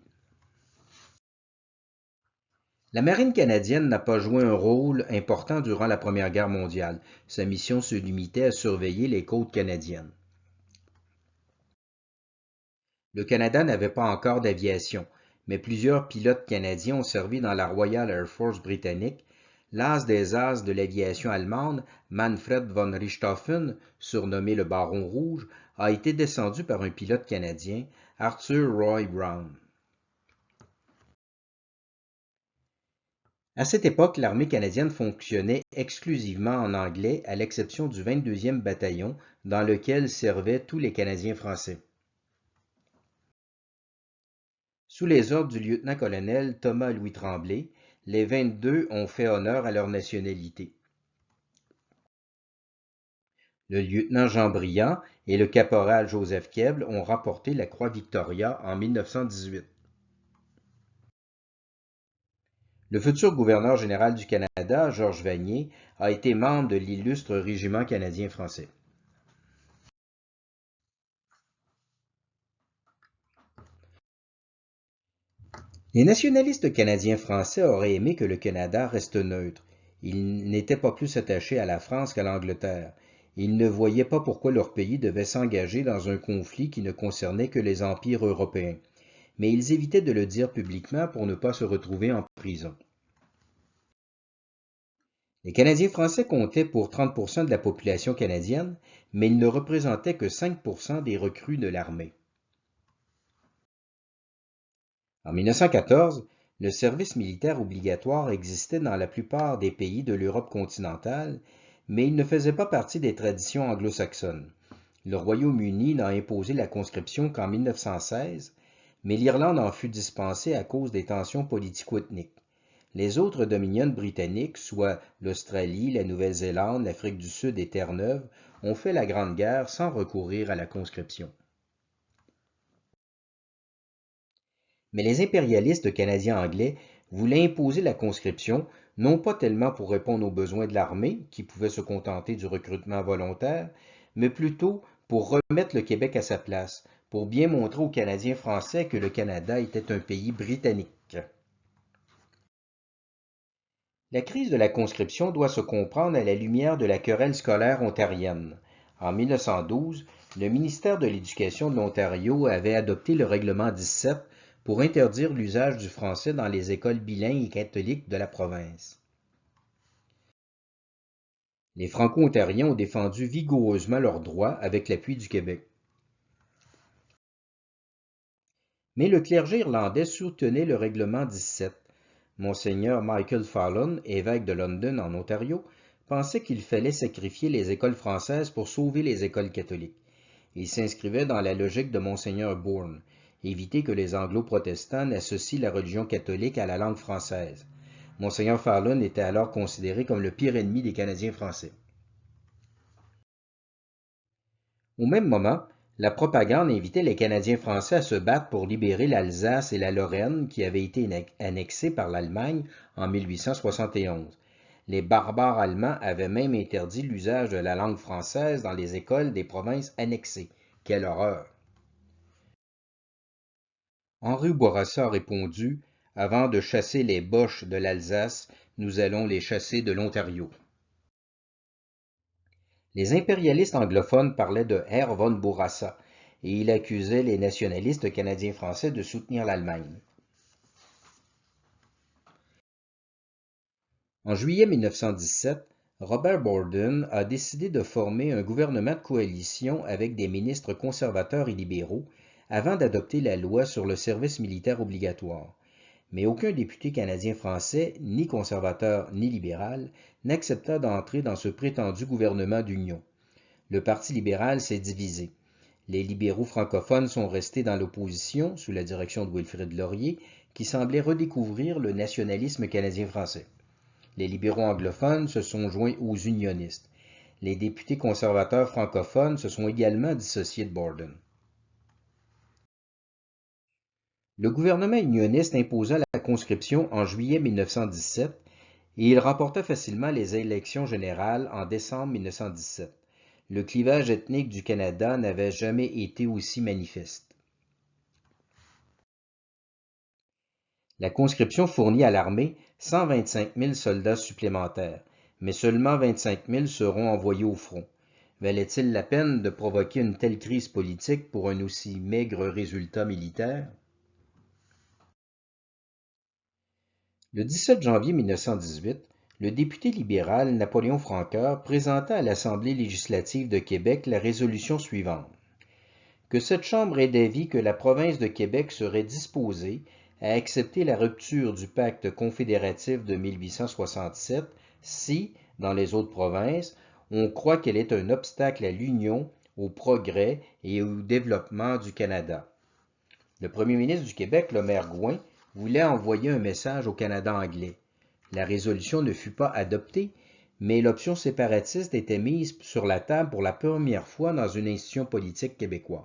La marine canadienne n'a pas joué un rôle important durant la Première Guerre mondiale. Sa mission se limitait à surveiller les côtes canadiennes. Le Canada n'avait pas encore d'aviation, mais plusieurs pilotes canadiens ont servi dans la Royal Air Force britannique. L'as des as de l'aviation allemande, Manfred von Richthofen, surnommé le Baron Rouge, a été descendu par un pilote canadien, Arthur Roy Brown. À cette époque, l'armée canadienne fonctionnait exclusivement en anglais, à l'exception du 22e bataillon, dans lequel servaient tous les Canadiens français. Sous les ordres du lieutenant-colonel Thomas-Louis Tremblay, les 22 ont fait honneur à leur nationalité. Le lieutenant Jean Briand et le caporal Joseph Keble ont remporté la Croix Victoria en 1918. Le futur gouverneur général du Canada, Georges Vanier, a été membre de l'illustre régiment canadien-français. Les nationalistes canadiens-français auraient aimé que le Canada reste neutre. Ils n'étaient pas plus attachés à la France qu'à l'Angleterre. Ils ne voyaient pas pourquoi leur pays devait s'engager dans un conflit qui ne concernait que les empires européens. Mais ils évitaient de le dire publiquement pour ne pas se retrouver en prison. Les Canadiens français comptaient pour 30% de la population canadienne, mais ils ne représentaient que 5% des recrues de l'armée. En 1914, le service militaire obligatoire existait dans la plupart des pays de l'Europe continentale, mais il ne faisait pas partie des traditions anglo-saxonnes. Le Royaume-Uni n'a imposé la conscription qu'en 1916, mais l'Irlande en fut dispensée à cause des tensions politico-ethniques. Les autres dominions britanniques, soit l'Australie, la Nouvelle-Zélande, l'Afrique du Sud et Terre-Neuve, ont fait la Grande Guerre sans recourir à la conscription. Mais les impérialistes canadiens-anglais voulaient imposer la conscription, non pas tellement pour répondre aux besoins de l'armée, qui pouvait se contenter du recrutement volontaire, mais plutôt pour remettre le Québec à sa place, pour bien montrer aux Canadiens français que le Canada était un pays britannique. La crise de la conscription doit se comprendre à la lumière de la querelle scolaire ontarienne. En 1912, le ministère de l'Éducation de l'Ontario avait adopté le règlement 17 pour interdire l'usage du français dans les écoles bilingues et catholiques de la province. Les Franco-Ontariens ont défendu vigoureusement leurs droits avec l'appui du Québec. Mais le clergé irlandais soutenait le règlement 17. Monseigneur Michael Fallon, évêque de London en Ontario, pensait qu'il fallait sacrifier les écoles françaises pour sauver les écoles catholiques. Il s'inscrivait dans la logique de Monseigneur Bourne, éviter que les anglo-protestants n'associent la religion catholique à la langue française. Monseigneur Fallon était alors considéré comme le pire ennemi des Canadiens français. Au même moment, la propagande invitait les Canadiens français à se battre pour libérer l'Alsace et la Lorraine qui avaient été annexées par l'Allemagne en 1871. Les barbares allemands avaient même interdit l'usage de la langue française dans les écoles des provinces annexées. Quelle horreur! Henri Bourassa a répondu: « Avant de chasser les Boches de l'Alsace, nous allons les chasser de l'Ontario. » Les impérialistes anglophones parlaient de Herr von Bourassa et il accusait les nationalistes canadiens-français de soutenir l'Allemagne. En juillet 1917, Robert Borden a décidé de former un gouvernement de coalition avec des ministres conservateurs et libéraux avant d'adopter la loi sur le service militaire obligatoire. Mais aucun député canadien-français, ni conservateur ni libéral, n'accepta d'entrer dans ce prétendu gouvernement d'union. Le Parti libéral s'est divisé. Les libéraux francophones sont restés dans l'opposition, sous la direction de Wilfrid Laurier, qui semblait redécouvrir le nationalisme canadien-français. Les libéraux anglophones se sont joints aux unionistes. Les députés conservateurs francophones se sont également dissociés de Borden. Le gouvernement unioniste imposa la conscription en juillet 1917 et il remporta facilement les élections générales en décembre 1917. Le clivage ethnique du Canada n'avait jamais été aussi manifeste. La conscription fournit à l'armée 125 000 soldats supplémentaires, mais seulement 25 000 seront envoyés au front. Valait-il la peine de provoquer une telle crise politique pour un aussi maigre résultat militaire? Le 17 janvier 1918, le député libéral Napoléon Francoeur présenta à l'Assemblée législative de Québec la résolution suivante: que cette Chambre ait d'avis que la province de Québec serait disposée à accepter la rupture du pacte confédératif de 1867 si, dans les autres provinces, on croit qu'elle est un obstacle à l'union, au progrès et au développement du Canada. Le premier ministre du Québec, Lemaire Gouin, voulait envoyer un message au Canada anglais. La résolution ne fut pas adoptée, mais l'option séparatiste était mise sur la table pour la première fois dans une institution politique québécoise.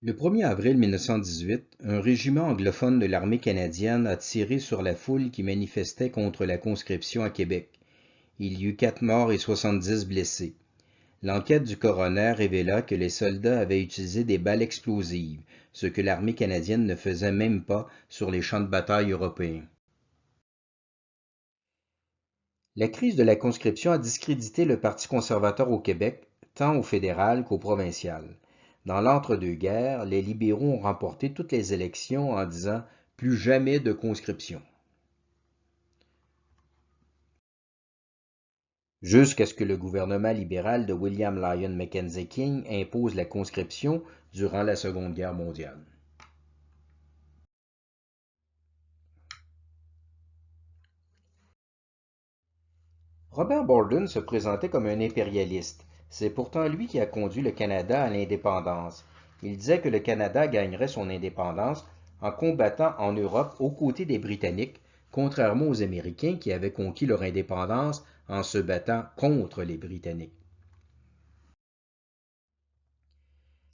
Le 1er avril 1918, un régiment anglophone de l'armée canadienne a tiré sur la foule qui manifestait contre la conscription à Québec. Il y eut 4 morts et 70 blessés. L'enquête du coroner révéla que les soldats avaient utilisé des balles explosives, ce que l'armée canadienne ne faisait même pas sur les champs de bataille européens. La crise de la conscription a discrédité le Parti conservateur au Québec, tant au fédéral qu'au provincial. Dans l'entre-deux-guerres, les libéraux ont remporté toutes les élections en disant « plus jamais de conscription ». Jusqu'à ce que le gouvernement libéral de William Lyon Mackenzie King impose la conscription durant la Seconde Guerre mondiale. Robert Borden se présentait comme un impérialiste. C'est pourtant lui qui a conduit le Canada à l'indépendance. Il disait que le Canada gagnerait son indépendance en combattant en Europe aux côtés des Britanniques, contrairement aux Américains qui avaient conquis leur indépendance en se battant contre les Britanniques.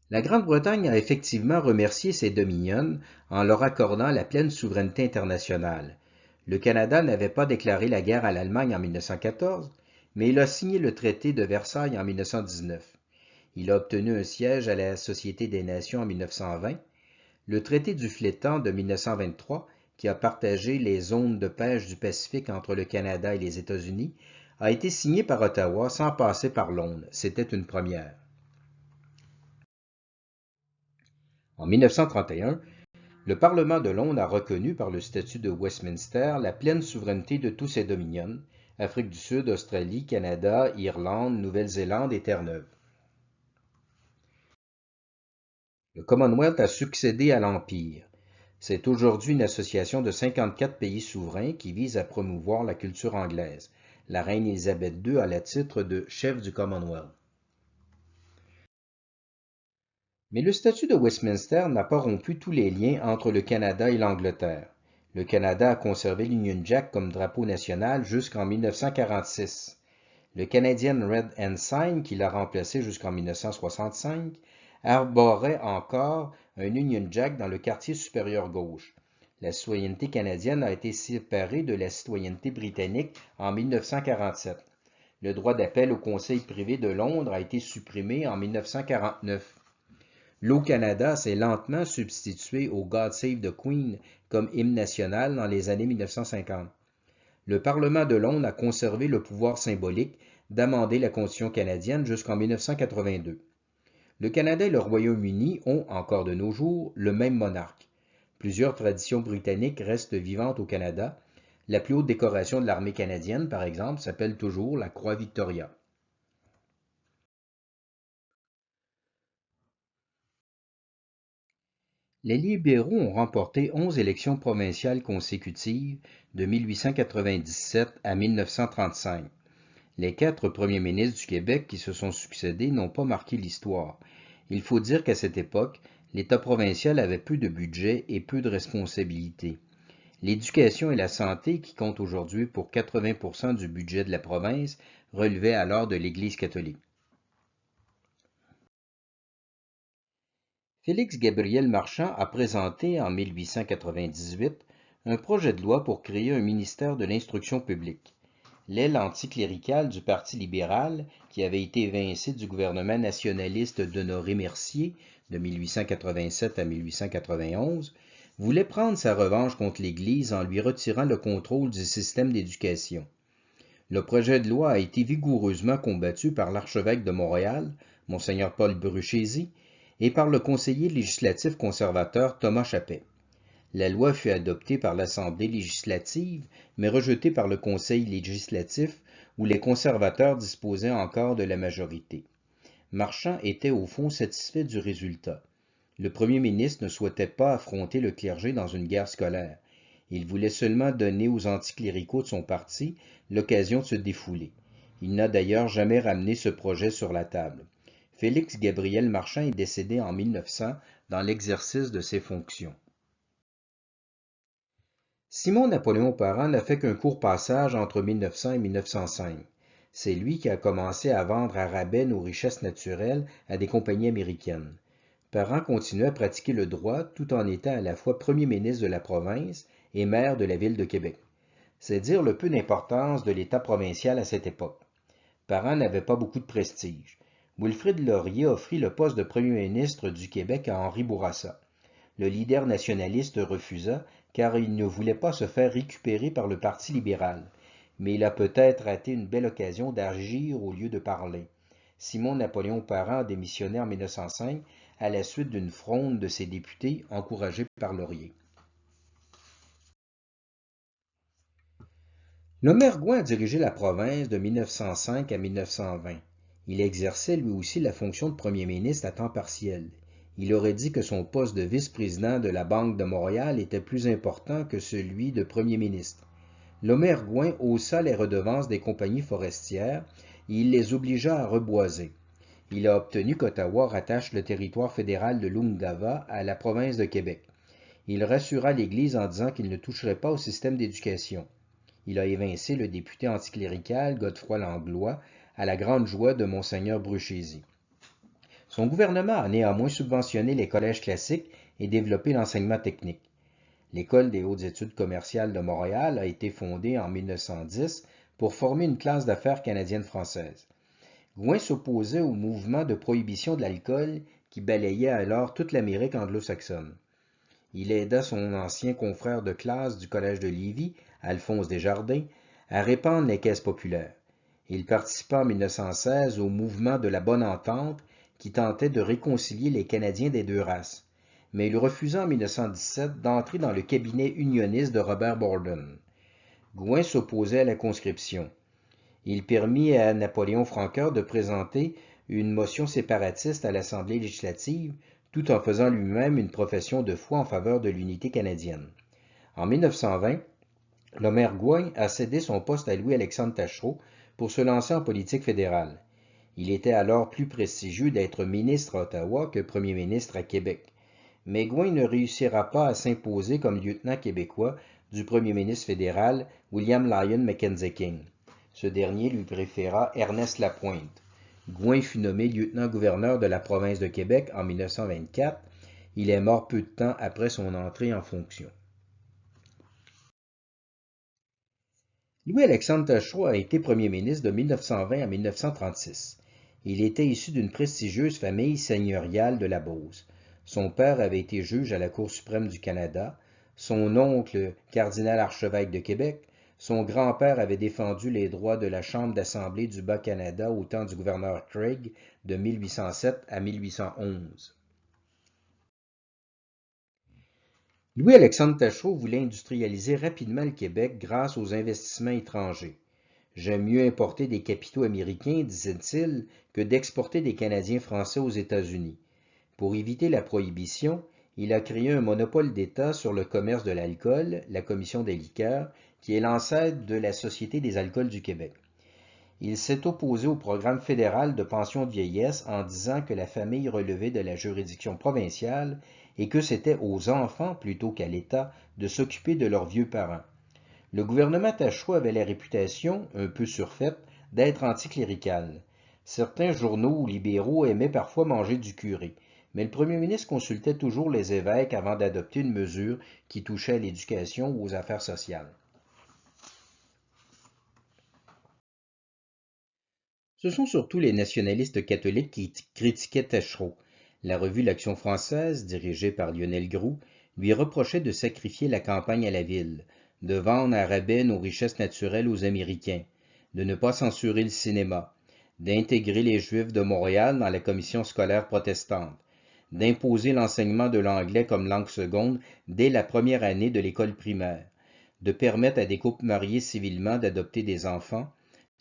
La Grande-Bretagne a effectivement remercié ses dominions en leur accordant la pleine souveraineté internationale. Le Canada n'avait pas déclaré la guerre à l'Allemagne en 1914, mais il a signé le traité de Versailles en 1919. Il a obtenu un siège à la Société des Nations en 1920. Le traité du Flétan de 1923, qui a partagé les zones de pêche du Pacifique entre le Canada et les États-Unis, a été signé par Ottawa sans passer par Londres. C'était une première. En 1931, le Parlement de Londres a reconnu par le statut de Westminster la pleine souveraineté de tous ses dominions, Afrique du Sud, Australie, Canada, Irlande, Nouvelle-Zélande et Terre-Neuve. Le Commonwealth a succédé à l'Empire. C'est aujourd'hui une association de 54 pays souverains qui vise à promouvoir la culture anglaise. La reine Élisabeth II a le titre de chef du Commonwealth. Mais le statut de Westminster n'a pas rompu tous les liens entre le Canada et l'Angleterre. Le Canada a conservé l'Union Jack comme drapeau national jusqu'en 1946. Le Canadian Red Ensign, qui l'a remplacé jusqu'en 1965, arborait encore un Union Jack dans le quartier supérieur gauche. La citoyenneté canadienne a été séparée de la citoyenneté britannique en 1947. Le droit d'appel au Conseil privé de Londres a été supprimé en 1949. L'O Canada s'est lentement substitué au God Save the Queen comme hymne national dans les années 1950. Le Parlement de Londres a conservé le pouvoir symbolique d'amender la Constitution canadienne jusqu'en 1982. Le Canada et le Royaume-Uni ont, encore de nos jours, le même monarque. Plusieurs traditions britanniques restent vivantes au Canada. La plus haute décoration de l'armée canadienne, par exemple, s'appelle toujours la Croix Victoria. Les libéraux ont remporté 11 élections provinciales consécutives de 1897 à 1935. Les 4 premiers ministres du Québec qui se sont succédés n'ont pas marqué l'histoire. Il faut dire qu'à cette époque, l'État provincial avait peu de budget et peu de responsabilités. L'éducation et la santé, qui comptent aujourd'hui pour 80% du budget de la province, relevaient alors de l'Église catholique. Félix Gabriel Marchand a présenté en 1898 un projet de loi pour créer un ministère de l'instruction publique. L'aile anticléricale du Parti libéral, qui avait été évincée du gouvernement nationaliste d'Honoré Mercier de 1887 à 1891, voulait prendre sa revanche contre l'Église en lui retirant le contrôle du système d'éducation. Le projet de loi a été vigoureusement combattu par l'archevêque de Montréal, Monseigneur Paul Bruchézy, et par le conseiller législatif conservateur Thomas Chappet. La loi fut adoptée par l'Assemblée législative, mais rejetée par le Conseil législatif, où les conservateurs disposaient encore de la majorité. Marchand était au fond satisfait du résultat. Le premier ministre ne souhaitait pas affronter le clergé dans une guerre scolaire. Il voulait seulement donner aux anticléricaux de son parti l'occasion de se défouler. Il n'a d'ailleurs jamais ramené ce projet sur la table. Félix Gabriel Marchand est décédé en 1900 dans l'exercice de ses fonctions. Simon-Napoléon Parent n'a fait qu'un court passage entre 1900 et 1905. C'est lui qui a commencé à vendre à rabais nos richesses naturelles à des compagnies américaines. Parent continuait à pratiquer le droit tout en étant à la fois premier ministre de la province et maire de la ville de Québec. C'est dire le peu d'importance de l'État provincial à cette époque. Parent n'avait pas beaucoup de prestige. Wilfrid Laurier offrit le poste de premier ministre du Québec à Henri Bourassa. Le leader nationaliste refusa car il ne voulait pas se faire récupérer par le Parti libéral. Mais il a peut-être raté une belle occasion d'agir au lieu de parler. Simon-Napoléon Parent a démissionné en 1905 à la suite d'une fronde de ses députés encouragée par Laurier. L'Omer Gouin a dirigé la province de 1905 à 1920. Il exerçait lui aussi la fonction de premier ministre à temps partiel. Il aurait dit que son poste de vice-président de la Banque de Montréal était plus important que celui de premier ministre. L'Omer Gouin haussa les redevances des compagnies forestières et il les obligea à reboiser. Il a obtenu qu'Ottawa rattache le territoire fédéral de l'Ungava à la province de Québec. Il rassura l'Église en disant qu'il ne toucherait pas au système d'éducation. Il a évincé le député anticlérical Godefroy Langlois à la grande joie de Monseigneur Bruchézy. Son gouvernement a néanmoins subventionné les collèges classiques et développé l'enseignement technique. L'École des hautes études commerciales de Montréal a été fondée en 1910 pour former une classe d'affaires canadienne-française. Gouin s'opposait au mouvement de prohibition de l'alcool qui balayait alors toute l'Amérique anglo-saxonne. Il aida son ancien confrère de classe du collège de Lévis, Alphonse Desjardins, à répandre les caisses populaires. Il participa en 1916 au mouvement de la Bonne Entente qui tentait de réconcilier les Canadiens des deux races, mais il refusa en 1917 d'entrer dans le cabinet unioniste de Robert Borden. Gouin s'opposait à la conscription. Il permit à Napoléon Franqueur de présenter une motion séparatiste à l'Assemblée législative, tout en faisant lui-même une profession de foi en faveur de l'unité canadienne. En 1920, Lomer Gouin a cédé son poste à Louis-Alexandre Taschereau pour se lancer en politique fédérale. Il était alors plus prestigieux d'être ministre à Ottawa que premier ministre à Québec. Mais Gouin ne réussira pas à s'imposer comme lieutenant québécois du premier ministre fédéral William Lyon Mackenzie King. Ce dernier lui préféra Ernest Lapointe. Gouin fut nommé lieutenant-gouverneur de la province de Québec en 1924. Il est mort peu de temps après son entrée en fonction. Louis-Alexandre Taschereau a été premier ministre de 1920 à 1936. Il était issu d'une prestigieuse famille seigneuriale de la Beauce. Son père avait été juge à la Cour suprême du Canada, son oncle cardinal archevêque de Québec, son grand-père avait défendu les droits de la Chambre d'Assemblée du Bas-Canada au temps du gouverneur Craig de 1807 à 1811. Louis-Alexandre Taschereau voulait industrialiser rapidement le Québec grâce aux investissements étrangers. J'aime mieux importer des capitaux américains, disait-il, que d'exporter des Canadiens français aux États-Unis. Pour éviter la prohibition, il a créé un monopole d'État sur le commerce de l'alcool, la Commission des liqueurs, qui est l'ancêtre de la Société des alcools du Québec. Il s'est opposé au programme fédéral de pension de vieillesse en disant que la famille relevait de la juridiction provinciale et que c'était aux enfants plutôt qu'à l'État de s'occuper de leurs vieux parents. Le gouvernement Taschereau avait la réputation, un peu surfaite, d'être anticlérical. Certains journaux libéraux aimaient parfois manger du curé, mais le premier ministre consultait toujours les évêques avant d'adopter une mesure qui touchait à l'éducation ou aux affaires sociales. Ce sont surtout les nationalistes catholiques qui critiquaient Taschereau. La revue L'Action française, dirigée par Lionel Groulx, lui reprochait de sacrifier la campagne à la ville, de vendre à rabais nos richesses naturelles aux Américains, de ne pas censurer le cinéma, d'intégrer les Juifs de Montréal dans la commission scolaire protestante, d'imposer l'enseignement de l'anglais comme langue seconde dès la première année de l'école primaire, de permettre à des couples mariés civilement d'adopter des enfants,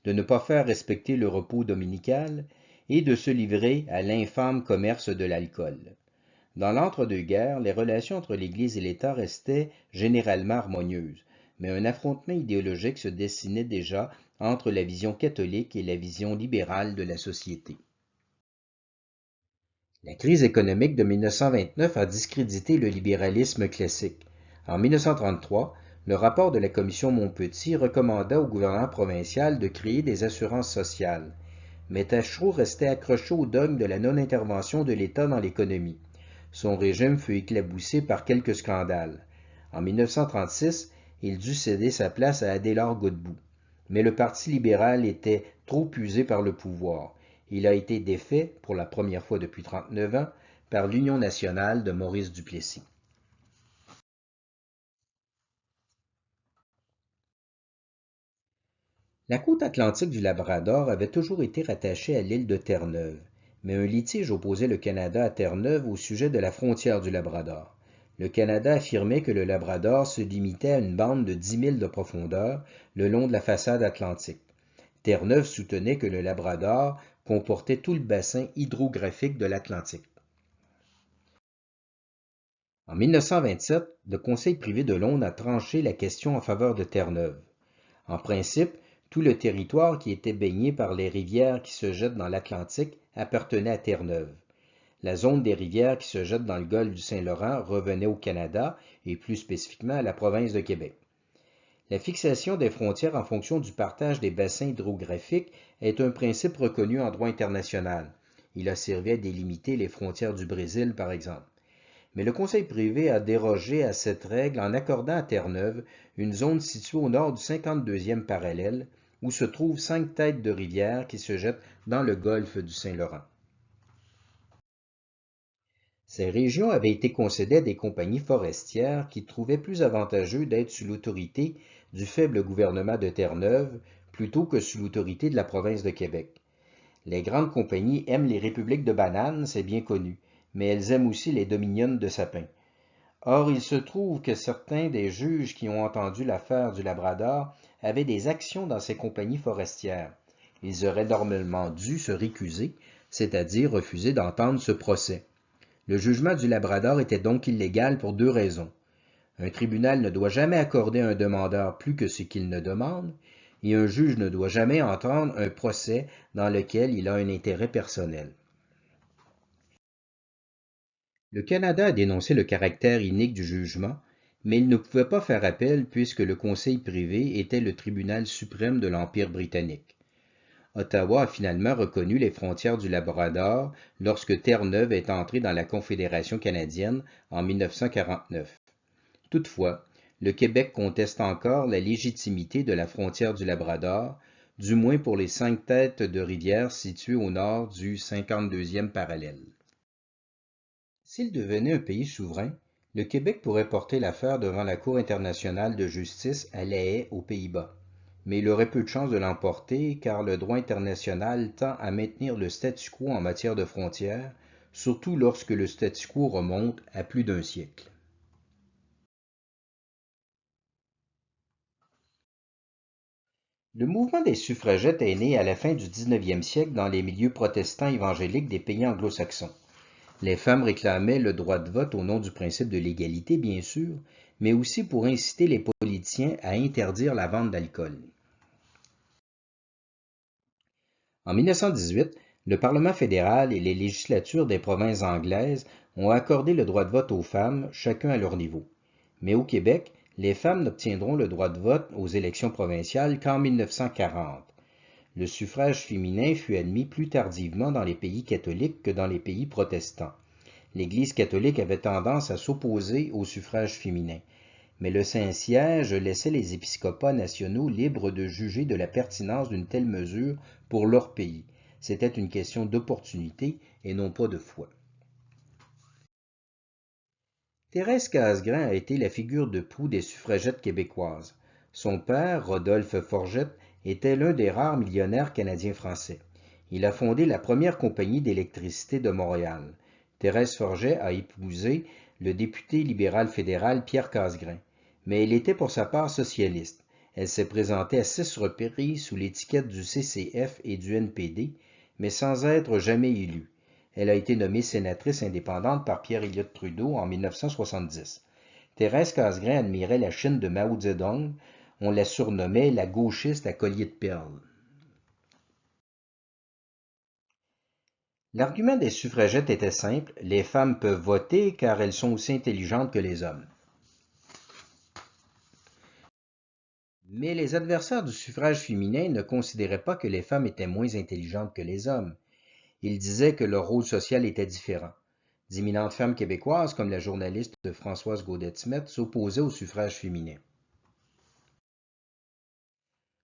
de ne pas faire respecter le repos dominical et de se livrer à l'infâme commerce de l'alcool. Dans l'entre-deux-guerres, les relations entre l'Église et l'État restaient généralement harmonieuses, mais un affrontement idéologique se dessinait déjà entre la vision catholique et la vision libérale de la société. La crise économique de 1929 a discrédité le libéralisme classique. En 1933, le rapport de la commission Montpetit recommanda au gouvernement provincial de créer des assurances sociales. Mais Taschereau restait accroché au dogme de la non-intervention de l'État dans l'économie. Son régime fut éclaboussé par quelques scandales. En 1936, il dut céder sa place à Adélard Godbout. Mais le Parti libéral était trop usé par le pouvoir. Il a été défait, pour la première fois depuis 39 ans, par l'Union nationale de Maurice Duplessis. La côte atlantique du Labrador avait toujours été rattachée à l'île de Terre-Neuve, mais un litige opposait le Canada à Terre-Neuve au sujet de la frontière du Labrador. Le Canada affirmait que le Labrador se limitait à une bande de 10 milles de profondeur le long de la façade atlantique. Terre-Neuve soutenait que le Labrador comportait tout le bassin hydrographique de l'Atlantique. En 1927, le Conseil privé de Londres a tranché la question en faveur de Terre-Neuve. En principe, tout le territoire qui était baigné par les rivières qui se jettent dans l'Atlantique appartenait à Terre-Neuve. La zone des rivières qui se jettent dans le golfe du Saint-Laurent revenait au Canada et plus spécifiquement à la province de Québec. La fixation des frontières en fonction du partage des bassins hydrographiques est un principe reconnu en droit international. Il a servi à délimiter les frontières du Brésil, par exemple. Mais le Conseil privé a dérogé à cette règle en accordant à Terre-Neuve une zone située au nord du 52e parallèle, où se trouvent 5 têtes de rivières qui se jettent dans le golfe du Saint-Laurent. Ces régions avaient été concédées à des compagnies forestières qui trouvaient plus avantageux d'être sous l'autorité du faible gouvernement de Terre-Neuve plutôt que sous l'autorité de la province de Québec. Les grandes compagnies aiment les républiques de bananes, c'est bien connu, mais elles aiment aussi les dominions de sapins. Or, il se trouve que certains des juges qui ont entendu l'affaire du Labrador avaient des actions dans ces compagnies forestières. Ils auraient normalement dû se récuser, c'est-à-dire refuser d'entendre ce procès. Le jugement du Labrador était donc illégal pour deux raisons. Un tribunal ne doit jamais accorder à un demandeur plus que ce qu'il ne demande, et un juge ne doit jamais entendre un procès dans lequel il a un intérêt personnel. Le Canada a dénoncé le caractère inique du jugement, mais il ne pouvait pas faire appel puisque le Conseil privé était le tribunal suprême de l'Empire britannique. Ottawa a finalement reconnu les frontières du Labrador lorsque Terre-Neuve est entrée dans la Confédération canadienne en 1949. Toutefois, le Québec conteste encore la légitimité de la frontière du Labrador, du moins pour les 5 têtes de rivière situées au nord du 52e parallèle. S'il devenait un pays souverain, le Québec pourrait porter l'affaire devant la Cour internationale de justice à La Haye, aux Pays-Bas. Mais il aurait peu de chances de l'emporter car le droit international tend à maintenir le statu quo en matière de frontières, surtout lorsque le statu quo remonte à plus d'un siècle. Le mouvement des suffragettes est né à la fin du 19e siècle dans les milieux protestants évangéliques des pays anglo-saxons. Les femmes réclamaient le droit de vote au nom du principe de l'égalité, bien sûr, mais aussi pour inciter les politiciens à interdire la vente d'alcool. En 1918, le Parlement fédéral et les législatures des provinces anglaises ont accordé le droit de vote aux femmes, chacun à leur niveau. Mais au Québec, les femmes n'obtiendront le droit de vote aux élections provinciales qu'en 1940. Le suffrage féminin fut admis plus tardivement dans les pays catholiques que dans les pays protestants. L'Église catholique avait tendance à s'opposer au suffrage féminin, mais le Saint-Siège laissait les épiscopats nationaux libres de juger de la pertinence d'une telle mesure pour leur pays. C'était une question d'opportunité et non pas de foi. Thérèse Casgrain a été la figure de proue des suffragettes québécoises. Son père, Rodolphe Forgette, était l'un des rares millionnaires canadiens-français. Il a fondé la première compagnie d'électricité de Montréal. Thérèse Forget a épousé le député libéral fédéral Pierre Casgrain, mais elle était pour sa part socialiste. Elle s'est présentée à 6 reprises sous l'étiquette du CCF et du NPD, mais sans être jamais élue. Elle a été nommée sénatrice indépendante par Pierre Elliott Trudeau en 1970. Thérèse Casgrain admirait la Chine de Mao Zedong. On la surnommait la gauchiste à collier de perles. L'argument des suffragettes était simple, les femmes peuvent voter car elles sont aussi intelligentes que les hommes. Mais les adversaires du suffrage féminin ne considéraient pas que les femmes étaient moins intelligentes que les hommes. Ils disaient que leur rôle social était différent. D'éminentes femmes québécoises, comme la journaliste Françoise Gaudette-Smith, s'opposaient au suffrage féminin.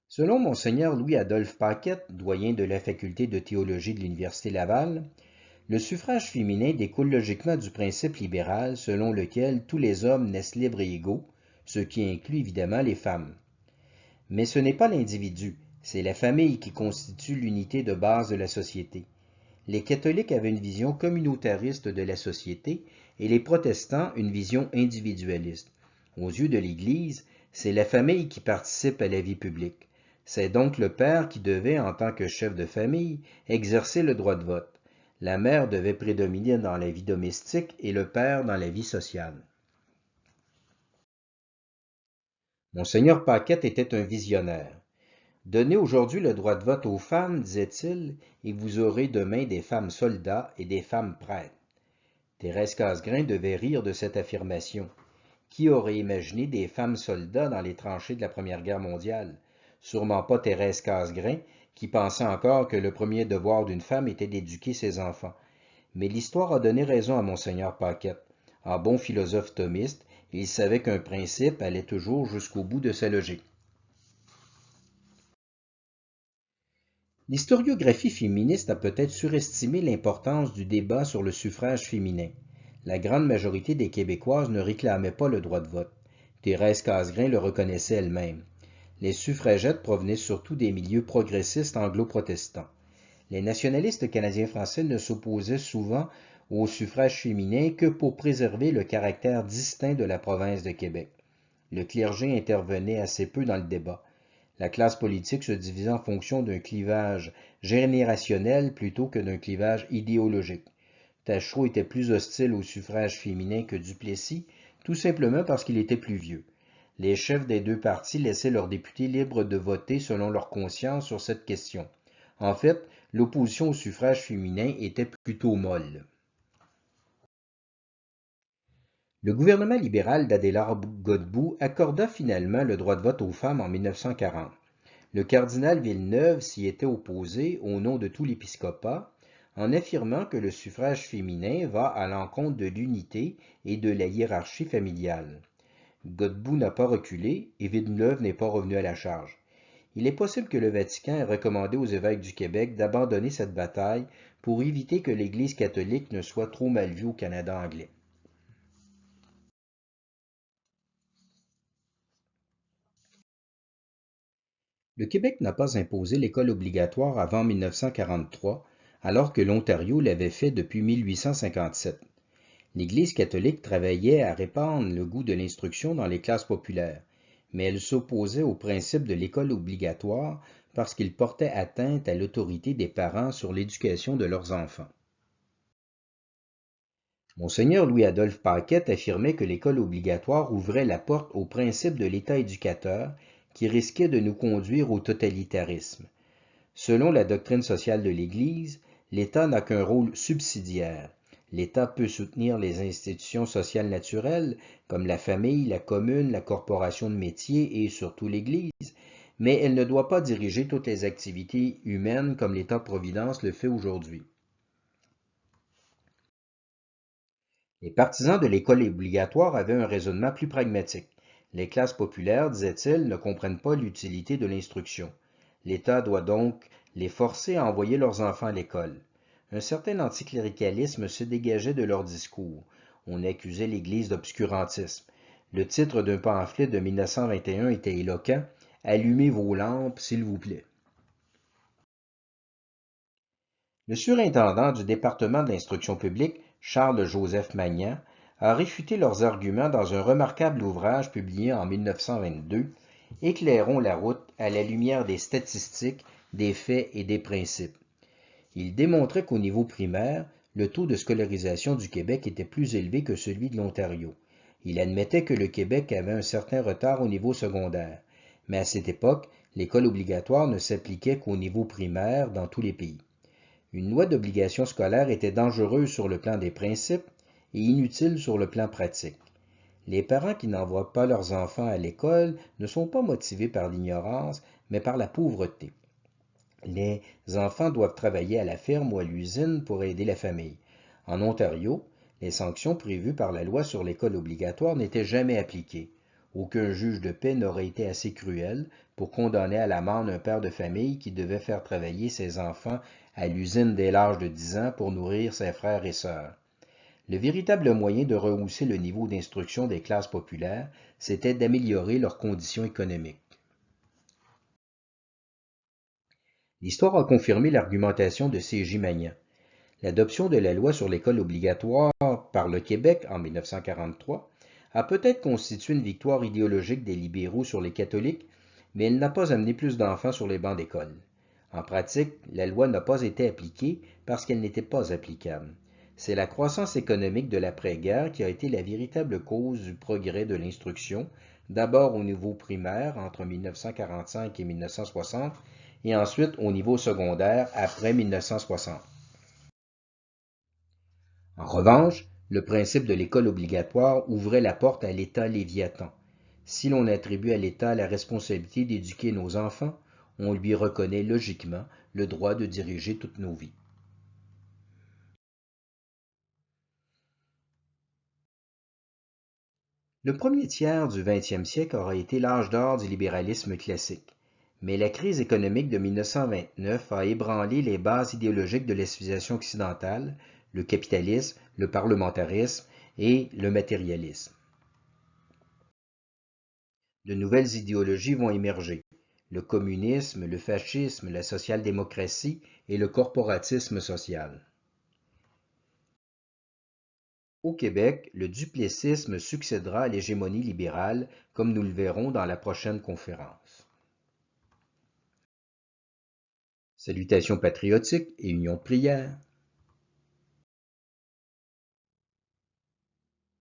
Selon Monseigneur Louis-Adolphe Paquette, doyen de la faculté de théologie de l'Université Laval, le suffrage féminin découle logiquement du principe libéral selon lequel tous les hommes naissent libres et égaux, ce qui inclut évidemment les femmes. Mais ce n'est pas l'individu, c'est la famille qui constitue l'unité de base de la société. Les catholiques avaient une vision communautariste de la société et les protestants une vision individualiste. Aux yeux de l'Église, c'est la famille qui participe à la vie publique. C'est donc le père qui devait, en tant que chef de famille, exercer le droit de vote. La mère devait prédominer dans la vie domestique et le père dans la vie sociale. Monseigneur Paquette était un visionnaire. Donnez aujourd'hui le droit de vote aux femmes, disait-il, et vous aurez demain des femmes soldats et des femmes prêtres. Thérèse Casgrain devait rire de cette affirmation. Qui aurait imaginé des femmes soldats dans les tranchées de la Première Guerre mondiale? Sûrement pas Thérèse Casgrain, qui pensait encore que le premier devoir d'une femme était d'éduquer ses enfants. Mais l'histoire a donné raison à Monseigneur Paquette. En bon philosophe thomiste, il savait qu'un principe allait toujours jusqu'au bout de sa logique. L'historiographie féministe a peut-être surestimé l'importance du débat sur le suffrage féminin. La grande majorité des Québécoises ne réclamaient pas le droit de vote. Thérèse Casgrain le reconnaissait elle-même. Les suffragettes provenaient surtout des milieux progressistes anglo-protestants. Les nationalistes canadiens-français ne s'opposaient souvent au suffrage féminin que pour préserver le caractère distinct de la province de Québec. Le clergé intervenait assez peu dans le débat, la classe politique se divisait en fonction d'un clivage générationnel plutôt que d'un clivage idéologique. Tachereau était plus hostile au suffrage féminin que Duplessis, tout simplement parce qu'il était plus vieux. Les chefs des deux partis laissaient leurs députés libres de voter selon leur conscience sur cette question. En fait, l'opposition au suffrage féminin était plutôt molle. Le gouvernement libéral d'Adélard Godbout accorda finalement le droit de vote aux femmes en 1940. Le cardinal Villeneuve s'y était opposé au nom de tout l'épiscopat, en affirmant que le suffrage féminin va à l'encontre de l'unité et de la hiérarchie familiale. Godbout n'a pas reculé et Villeneuve n'est pas revenu à la charge. Il est possible que le Vatican ait recommandé aux évêques du Québec d'abandonner cette bataille pour éviter que l'Église catholique ne soit trop mal vue au Canada anglais. Le Québec n'a pas imposé l'école obligatoire avant 1943, alors que l'Ontario l'avait fait depuis 1857. L'Église catholique travaillait à répandre le goût de l'instruction dans les classes populaires, mais elle s'opposait au principe de l'école obligatoire parce qu'il portait atteinte à l'autorité des parents sur l'éducation de leurs enfants. Monseigneur Louis-Adolphe Paquette affirmait que l'école obligatoire ouvrait la porte au principe de l'État éducateur qui risquait de nous conduire au totalitarisme. Selon la doctrine sociale de l'Église, l'État n'a qu'un rôle subsidiaire. L'État peut soutenir les institutions sociales naturelles, comme la famille, la commune, la corporation de métier et surtout l'Église, mais elle ne doit pas diriger toutes les activités humaines comme l'État-providence le fait aujourd'hui. Les partisans de l'école obligatoire avaient un raisonnement plus pragmatique. Les classes populaires, disaient-ils, ne comprennent pas l'utilité de l'instruction. L'État doit donc les forcer à envoyer leurs enfants à l'école. Un certain anticléricalisme se dégageait de leur discours. On accusait l'Église d'obscurantisme. Le titre d'un pamphlet de 1921 était éloquent: « Allumez vos lampes, s'il vous plaît. » Le surintendant du département de l'instruction publique, Charles-Joseph Magnan, a réfuté leurs arguments dans un remarquable ouvrage publié en 1922, Éclairons la route à la lumière des statistiques, des faits et des principes. Il démontrait qu'au niveau primaire, le taux de scolarisation du Québec était plus élevé que celui de l'Ontario. Il admettait que le Québec avait un certain retard au niveau secondaire, mais à cette époque, l'école obligatoire ne s'appliquait qu'au niveau primaire dans tous les pays. Une loi d'obligation scolaire était dangereuse sur le plan des principes et inutile sur le plan pratique. Les parents qui n'envoient pas leurs enfants à l'école ne sont pas motivés par l'ignorance, mais par la pauvreté. Les enfants doivent travailler à la ferme ou à l'usine pour aider la famille. En Ontario, les sanctions prévues par la loi sur l'école obligatoire n'étaient jamais appliquées. Aucun juge de paix n'aurait été assez cruel pour condamner à l'amende un père de famille qui devait faire travailler ses enfants à l'usine dès l'âge de 10 ans pour nourrir ses frères et sœurs. Le véritable moyen de rehausser le niveau d'instruction des classes populaires, c'était d'améliorer leurs conditions économiques. L'histoire a confirmé l'argumentation de C.J. Magnan. L'adoption de la loi sur l'école obligatoire par le Québec en 1943 a peut-être constitué une victoire idéologique des libéraux sur les catholiques, mais elle n'a pas amené plus d'enfants sur les bancs d'école. En pratique, la loi n'a pas été appliquée parce qu'elle n'était pas applicable. C'est la croissance économique de l'après-guerre qui a été la véritable cause du progrès de l'instruction, d'abord au niveau primaire entre 1945 et 1960, et ensuite au niveau secondaire après 1960. En revanche, le principe de l'école obligatoire ouvrait la porte à l'État léviathan. Si l'on attribue à l'État la responsabilité d'éduquer nos enfants, on lui reconnaît logiquement le droit de diriger toutes nos vies. Le premier tiers du XXe siècle aura été l'âge d'or du libéralisme classique, mais la crise économique de 1929 a ébranlé les bases idéologiques de la civilisation occidentale, le capitalisme, le parlementarisme et le matérialisme. De nouvelles idéologies vont émerger: le communisme, le fascisme, la social-démocratie et le corporatisme social. Au Québec, le duplessisme succédera à l'hégémonie libérale, comme nous le verrons dans la prochaine conférence. Salutations patriotiques et union de prière.